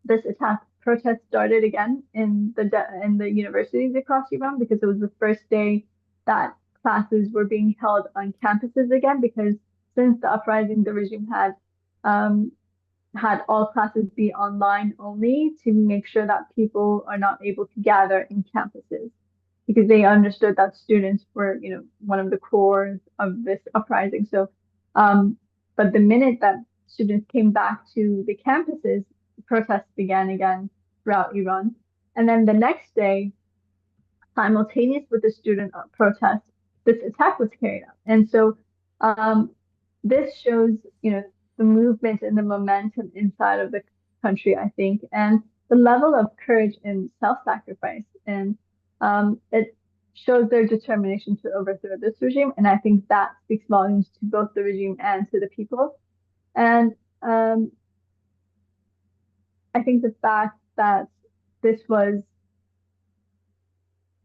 this attack, protests started again in the universities across Iran, because it was the first day that classes were being held on campuses again, because since the uprising, the regime um, had all classes be online only to make sure that people are not able to gather in campuses, because they understood that students were, one of the cores of this uprising. So, but the minute that students came back to the campuses, protests began again throughout Iran. And then the next day, simultaneous with the student protest, this attack was carried out. And so um, this shows, the movement and the momentum inside of the country, I think, and the level of courage and self-sacrifice. And it shows their determination to overthrow this regime. And I think that speaks volumes to both the regime and to the people. And I think the fact that this was,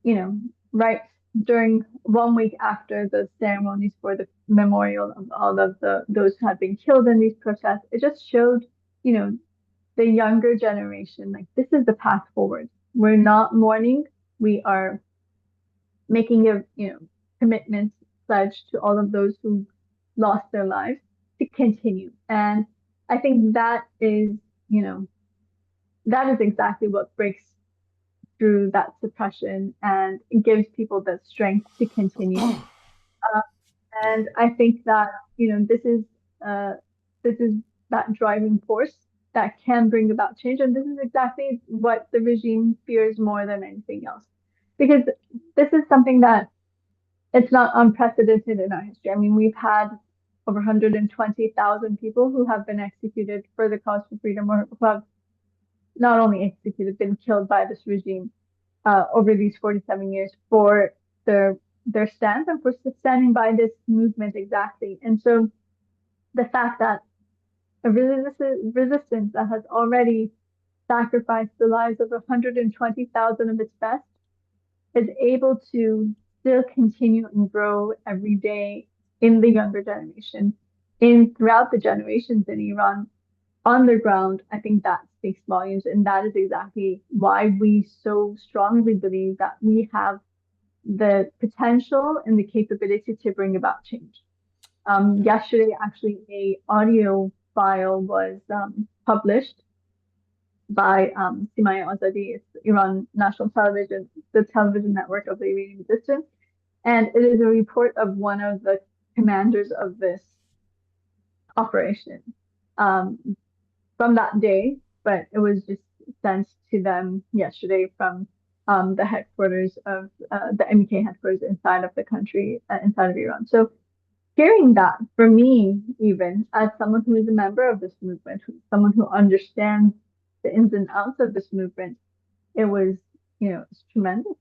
you know, right during 1 week after the ceremonies for the memorial of all of those who had been killed in these protests, it just showed, you know, the younger generation, like this is the path forward. We're not mourning. We are making a, commitment, pledge to all of those who lost their lives to continue. And I think that is, you know, that is exactly what breaks through that suppression and gives people the strength to continue. Uh, Yeah. and I think that, uh, this is that driving force that can bring about change. And this is exactly what the regime fears more than anything else. Because this is something that it's not unprecedented in our history. I mean, we've had over 120,000 people who have been executed for the cause for freedom, or who have not only executed, been killed by this regime over these 47 years for their stance and for standing by this movement exactly. And so the fact that a resistance that has already sacrificed the lives of 120,000 of its best is able to still continue and grow every day in the younger generation, in throughout the generations in Iran on the ground, I think that speaks volumes. And that is exactly why we so strongly believe that we have the potential and the capability to bring about change. Yeah. Yesterday, actually, a audio file was published by Simaya Azadi, it's Iran National Television, the television network of the Iranian resistance. And it is a report of one of the commanders of this operation um, from that day, but it was just sent to them yesterday from the headquarters of the MK headquarters inside of the country, inside of Iran. So hearing that for me, even as someone who is a member of this movement, someone who understands the ins and outs of this movement, it was, it's tremendous.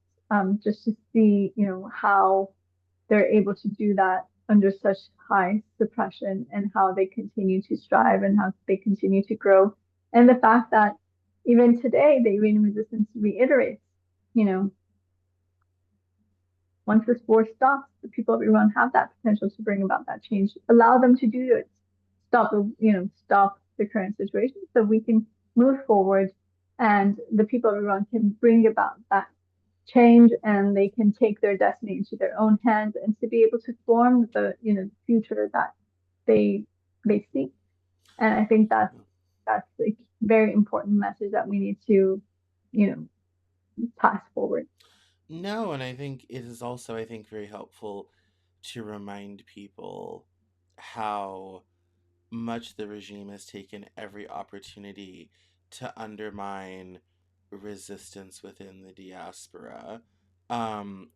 Just to see, how they're able to do that under such high suppression and how they continue to strive and how they continue to grow. And the fact that even today, the Iranian resistance reiterates, you know, once this war stops, the people of Iran have that potential to bring about that change. Allow them to do it. Stop the current situation so we can move forward and the people of Iran can bring about that change and they can take their destiny into their own hands and to be able to form the future that they they seek. And I think that's a very important message that we need to, you know, pass forward. No, and I think it is also, I think, very helpful to remind people how much the regime has taken every opportunity to undermine resistance within the diaspora. And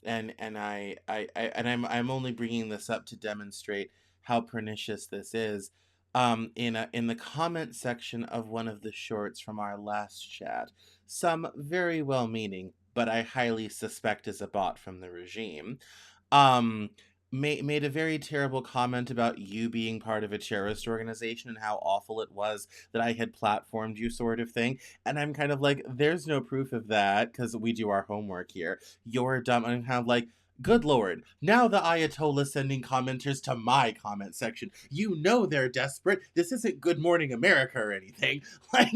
I'm only bringing this up to demonstrate how pernicious this is. In the comment section of one of the shorts from our last chat, some very well meaning, but I highly suspect is a bot from the regime, um, made a very terrible comment about you being part of a terrorist organization and how awful it was that I had platformed you, sort of thing. And I'm kind of like, there's no proof of that because we do our homework here. You're dumb. And I'm kind of like, good lord, now the Ayatollah sending commenters to my comment section. You know they're desperate. This isn't Good Morning America or anything. Like,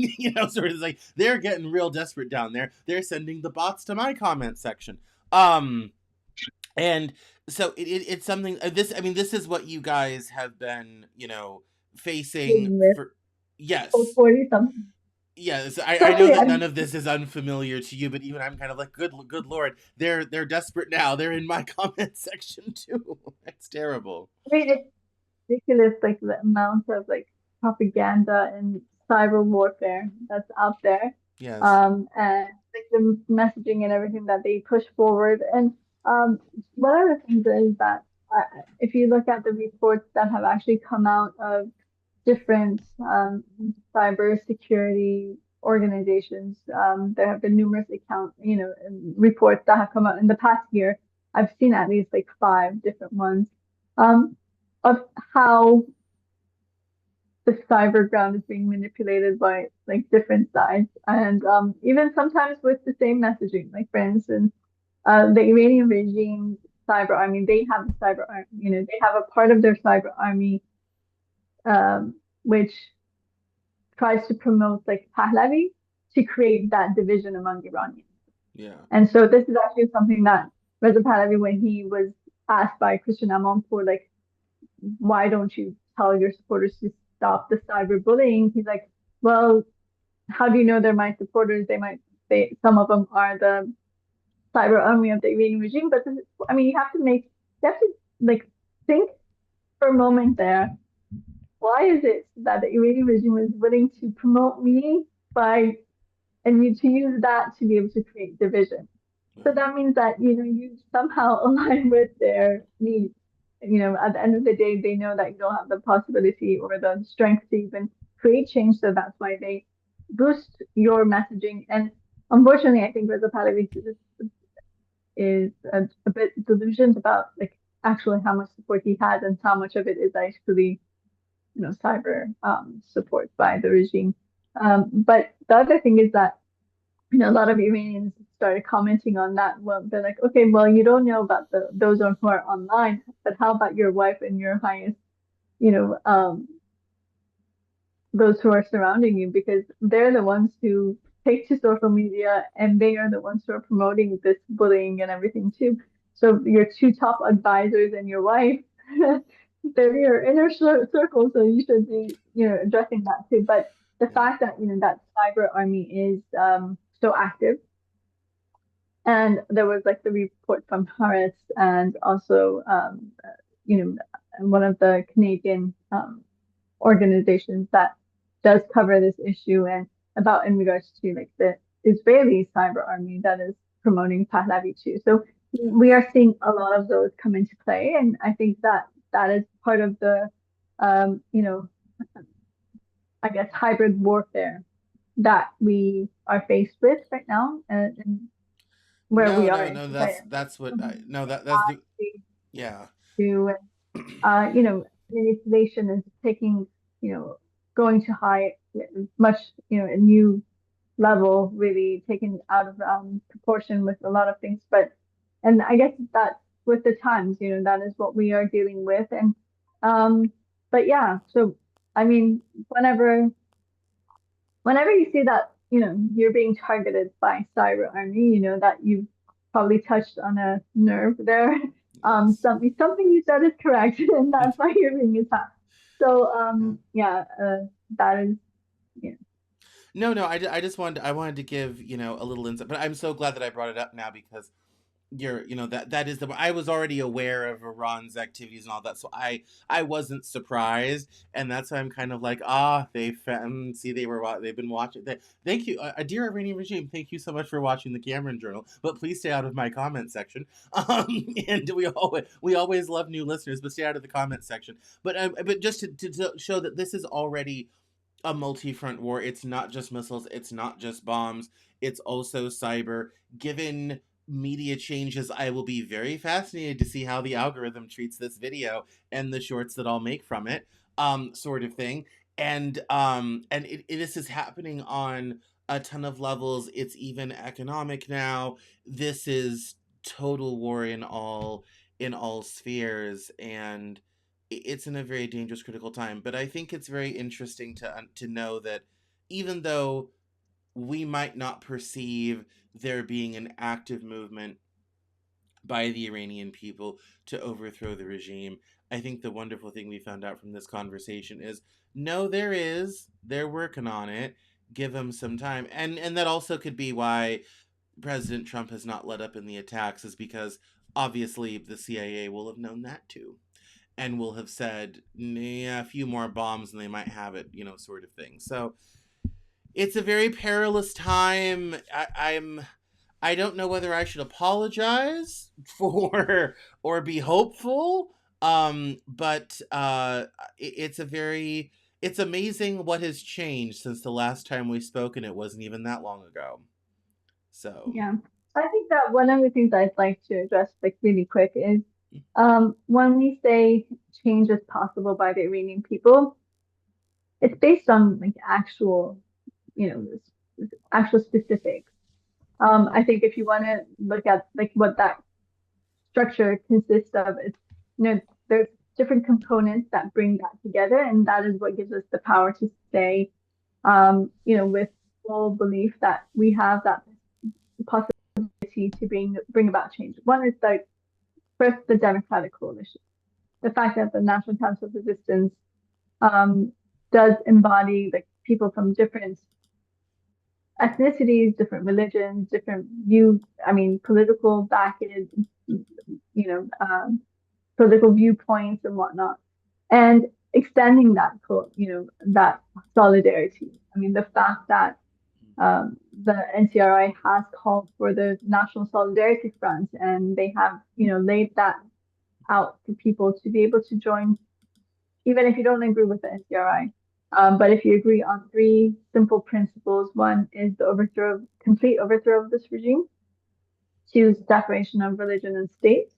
sort of like they're getting real desperate down there. They're sending the bots to my comment section. Um, and so it's something, this, I mean, this is what you guys have been, facing Dealing with for. Yes. 40 something. Yes, I know Especially, that I none of this is unfamiliar to you, but even I'm kind of like, good lord, they're desperate now. They're in my comment section too. It's terrible. mean, it's ridiculous, like the amount of like propaganda and cyber warfare that's out there, Yes. and like the messaging and everything that they push forward. And one of the things is that if you look at the reports that have actually come out of different cyber security organizations, there have been numerous reports that have come out in the past year. I've seen at least like five different ones. Um, of how the cyber ground is being manipulated by like different sides and even sometimes with the same messaging. Like for instance, the Iranian regime cyber army, they have the cyber army, they have a part of their cyber army which tries to promote like Pahlavi to create that division among Iranians. Yeah. And so this is actually something that Reza Pahlavi, when he was asked by Christian Amanpour, like, why don't you tell your supporters to stop the cyberbullying? He's like, well, how do you know they're my supporters? They might say some of them are the cyber army of the Iranian regime, but this is, I mean, you have to like think for a moment there. Why is it that the Iranian regime is willing to promote me by and you to use that to be able to create division? So Yeah. that means that you somehow align with their needs. At the end of the day, they know that you don't have the possibility or the strength to even create change. So that's why they boost your messaging. And unfortunately, I think Reza Pahlavi is a bit delusioned about like actually how much support he has and how much of it is actually cyber support by the regime. But the other thing is that a lot of Iranians started commenting on that. Well, they're like, okay, well, you don't know about those who are online, but how about your wife and your highest, you know, those who are surrounding you, because they're the ones who take to social media and they are the ones who are promoting this bullying and everything too. So your two top advisors and your wife, they're your inner circle, so you should be, addressing that too. But the Yeah. fact that, that cyber army is so active, and there was like the report from Harris and also, you know, one of the Canadian organizations that does cover this issue, and about in regards to like the Israeli cyber army that is promoting Pahlavi too. So we are seeing a lot of those come into play, and I think that that is part of the, um, you know, I guess hybrid warfare that we are faced with right now, and where we No, are no, in no. society. That's what I no that that's the AI yeah. to, manipulation is taking, going to high, much, a new level, really taken out of proportion with a lot of things. And I guess that with the times, that is what we are dealing with. And, um, but yeah, so I mean, whenever whenever you see that, you're being targeted by cyber army, that you've probably touched on a nerve there. Yes. Something you said is correct, and that's why you're being attacked. So, Yeah. yeah, that is, yeah, No, no. I just wanted to give a little insight, but I'm so glad that I brought it up now because that is the I was already aware of Iran's activities and all that, so I wasn't surprised, and that's why I'm kind of like see they've been watching. Thank you, dear Iranian regime. Thank you so much for watching the Cameron Journal, but please stay out of my comment section. And we always love new listeners, but stay out of the comment section. But just to show that this is already a multi-front war. It's not just missiles, it's not just bombs, it's also cyber. Given media changes, I will be very fascinated to see how the algorithm treats this video and the shorts that I'll make from it, sort of thing. This is happening on a ton of levels. It's even economic now. This is total war in all spheres, and it's in a very dangerous critical time. But I think it's very interesting to know that even though we might not perceive there being an active movement by the Iranian people to overthrow the regime, I think the wonderful thing we found out from this conversation is no, there is. They're working on it. Give them some time. And that also could be why President Trump has not let up in the attacks, is because obviously the CIA will have known that too, and will have said, yeah, a few more bombs and they might have it, sort of thing. So it's a very perilous time. I don't know whether I should apologize for or be hopeful. But it's amazing what has changed since the last time we spoke, and it wasn't even that long ago. So yeah. I think that one of the things I'd like to address, like really quick, is when we say change is possible by the Iranian people, it's based on like actual, actual specifics. I think if you want to look at like what that structure consists of, it's, there's different components that bring that together, and that is what gives us the power to say, with full belief that we have that possibility to bring about change. One is like first the Democratic Coalition, the fact that the National Council of Resistance um, does embody like people from different ethnicities, different religions, different political backage, political viewpoints and whatnot, and extending that, that solidarity. I mean, the fact that the NCRI has called for the National Solidarity Front, and they have, laid that out for people to be able to join, even if you don't agree with the NCRI. But if you agree on three simple principles, one is the complete overthrow of this regime, two, separation of religion and state,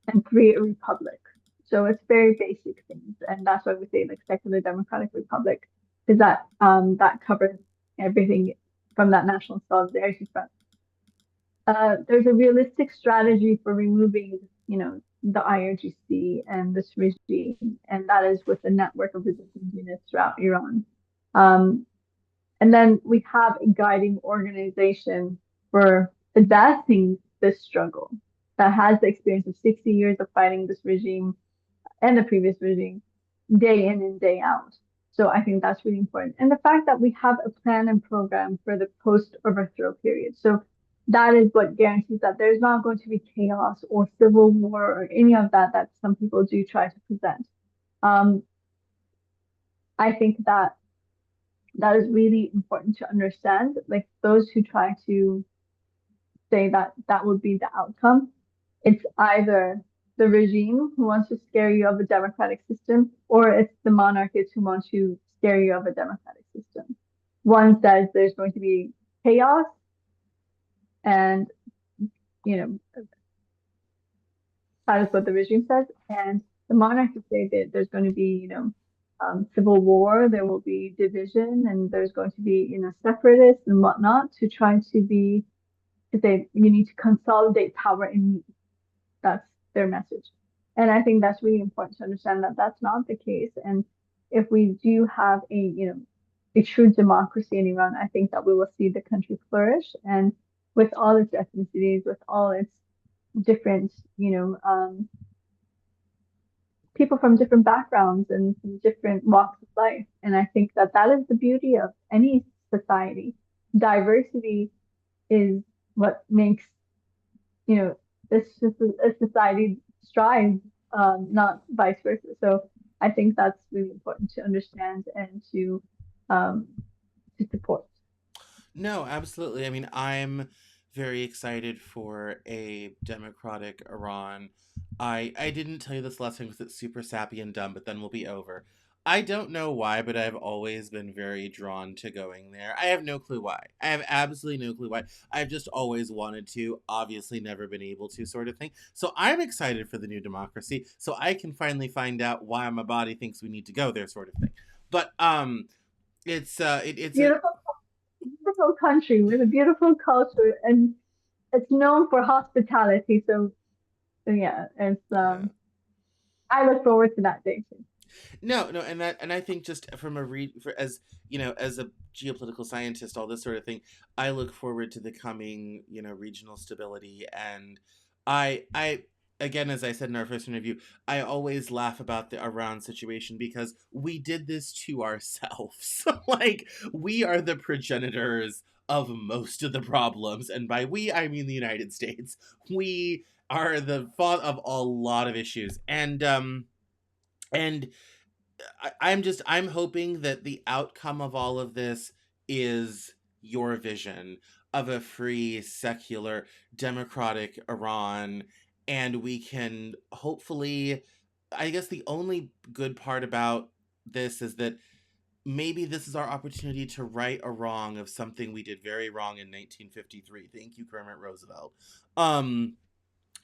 and three, a republic. So it's very basic things, and that's why we say like secular democratic republic, is that that covers everything from that National Solidarity Front. There's a realistic strategy for removing, the IRGC and this regime, and that is with a network of resistance units throughout Iran. Um, and then we have a guiding organization for advancing this struggle that has the experience of 60 years of fighting this regime and the previous regime day in and day out. So I think that's really important. And the fact that we have a plan and program for the post overthrow period. So that is what guarantees that there's not going to be chaos or civil war or any of that that some people do try to present. Um, I think that that is really important to understand. Like those who try to say that that would be the outcome, it's either the regime who wants to scare you of a democratic system, or it's the monarchists who want to scare you of a democratic system. One says there's going to be chaos, and you know that is what the regime says, and the monarchists say that there's going to be civil war, there will be division, and there's going to be separatists and whatnot to try to say you need to consolidate power in. That's their message. And I think that's really important to understand that that's not the case. And if we do have a true democracy in Iran, I think that we will see the country flourish. And with all its ethnicities, with all its different, people from different backgrounds and from different walks of life. And I think that that is the beauty of any society. Diversity is what makes this just a society strives, not vice versa. So I think that's really important to understand and um, to support. No, absolutely. I mean, I'm very excited for a democratic Iran. I didn't tell you this last time because it's super sappy and dumb, but then we'll be over. I don't know why, but I've always been very drawn to going there. I have no clue why. I have absolutely no clue why. I've just always wanted to, obviously never been able to, sort of thing. So I'm excited for the new democracy, so I can finally find out why my body thinks we need to go there, sort of thing. But it's a Beautiful, beautiful country with a beautiful culture, and it's known for hospitality. So yeah, it's yeah. I look forward to that day too. No, no, and I think just from a as as a geopolitical scientist, all this sort of thing, I look forward to the coming regional stability, and I again, as I said in our first interview, I always laugh about the Iran situation because we did this to ourselves. Like we are the progenitors of most of the problems, and by we I mean the United States. We are the fault of a lot of issues, and I'm hoping that the outcome of all of this is your vision of a free, secular, democratic Iran, and we can hopefully. I guess the only good part about this is that maybe this is our opportunity to right a wrong of something we did very wrong in 1953. Thank you, Kermit Roosevelt. Um,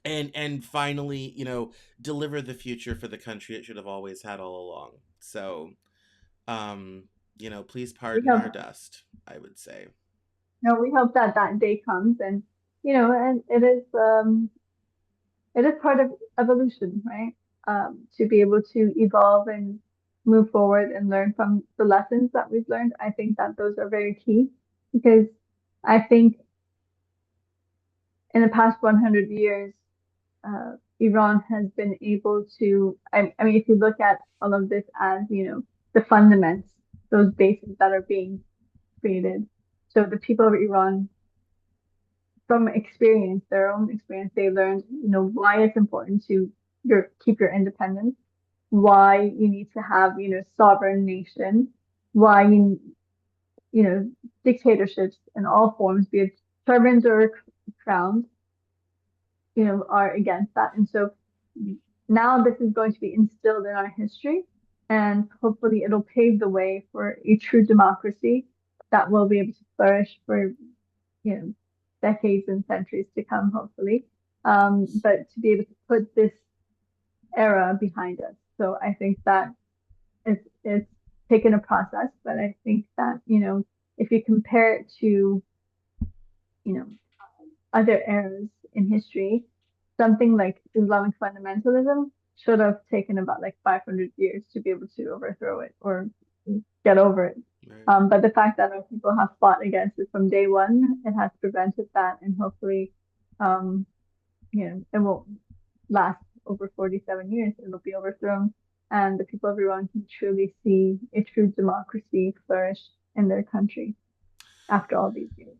and finally, deliver the future for the country it should have always had all along. So, um, please We pardon hope our dust, I would say. no, we hope that that day comes, and and it is part of evolution, right? To be able to evolve and move forward and learn from the lessons that we've learned, I think that those are very key because I think in the past 100 years, Iran has been able to, I mean, if you look at all of this as, the fundaments, those bases that are being created. So the people of Iran, from experience, their own experience, they learned, why it's important to keep your independence, why you need to have, sovereign nation, why dictatorships in all forms, be it turbans or crowns, are against that. And so now this is going to be instilled in our history, and hopefully it'll pave the way for a true democracy that will be able to flourish for, you know, decades and centuries to come, hopefully. But to be able to put this era behind us. So I think that it's taken a process, but I think that, if you compare it to, you know, other eras in history, something like Islamic fundamentalism should have taken about like 500 years to be able to overthrow it or get over it. Right. But the fact that our people have fought against it from day one, it has prevented that, and hopefully, um, it won't last over 47 years. It'll be overthrown, and the people of Iran can truly see a true democracy flourish in their country after all these years.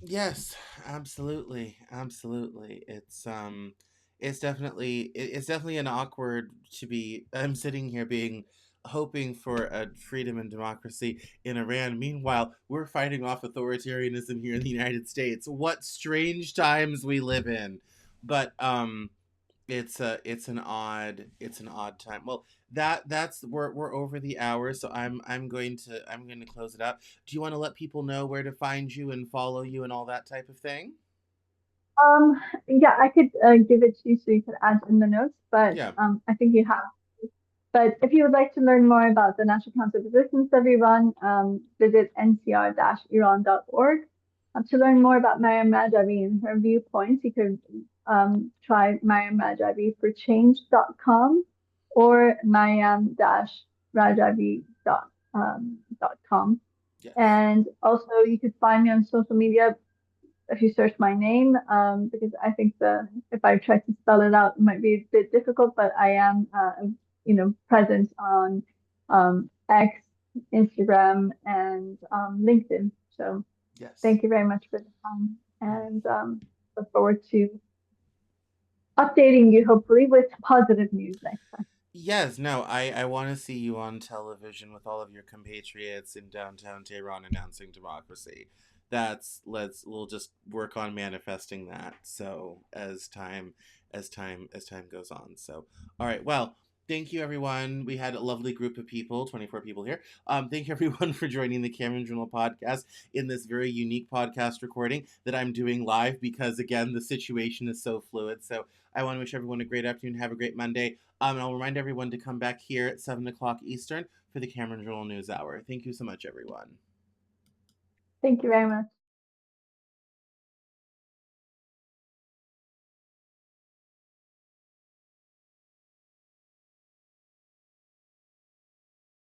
Yes, absolutely, absolutely. It's definitely an awkward to be. I'm sitting here being hoping for a freedom and democracy in Iran. Meanwhile, we're fighting off authoritarianism here in the United States. What strange times we live in. But it's an odd time. Well, that's we're over the hour, so I'm going to close it up. Do you want to let people know where to find you and follow you and all that type of thing? Um, yeah, I could give it to you so you can add in the notes, but Yeah. I think you have. But if you would like to learn more about the National Council of Resistance of Iran, visit ncr-iran.org. To learn more about Mariam Rajavi and her viewpoints, you could try Mariam Rajavi for change.com or mariam-rajavi.com. Yes. And also, you could find me on social media if you search my name, because I think the if I try to spell it out, it might be a bit difficult. But I am, present on X, Instagram, and LinkedIn. So Yes. thank you very much for the time, Mm. and look forward to updating you hopefully with positive news next time. Yes, no, I want to see you on television with all of your compatriots in downtown Tehran announcing democracy. We'll just work on manifesting that. So as time goes on. So all right, well, thank you everyone. We had a lovely group of people, 24 people here. Thank you everyone for joining the Cameron Journal podcast in this very unique podcast recording that I'm doing live because again the situation is so fluid. So I want to wish everyone a great afternoon. Have a great Monday. And I'll remind everyone to come back here at 7 o'clock Eastern for the Cameron Journal News Hour. Thank you so much, everyone. Thank you very much.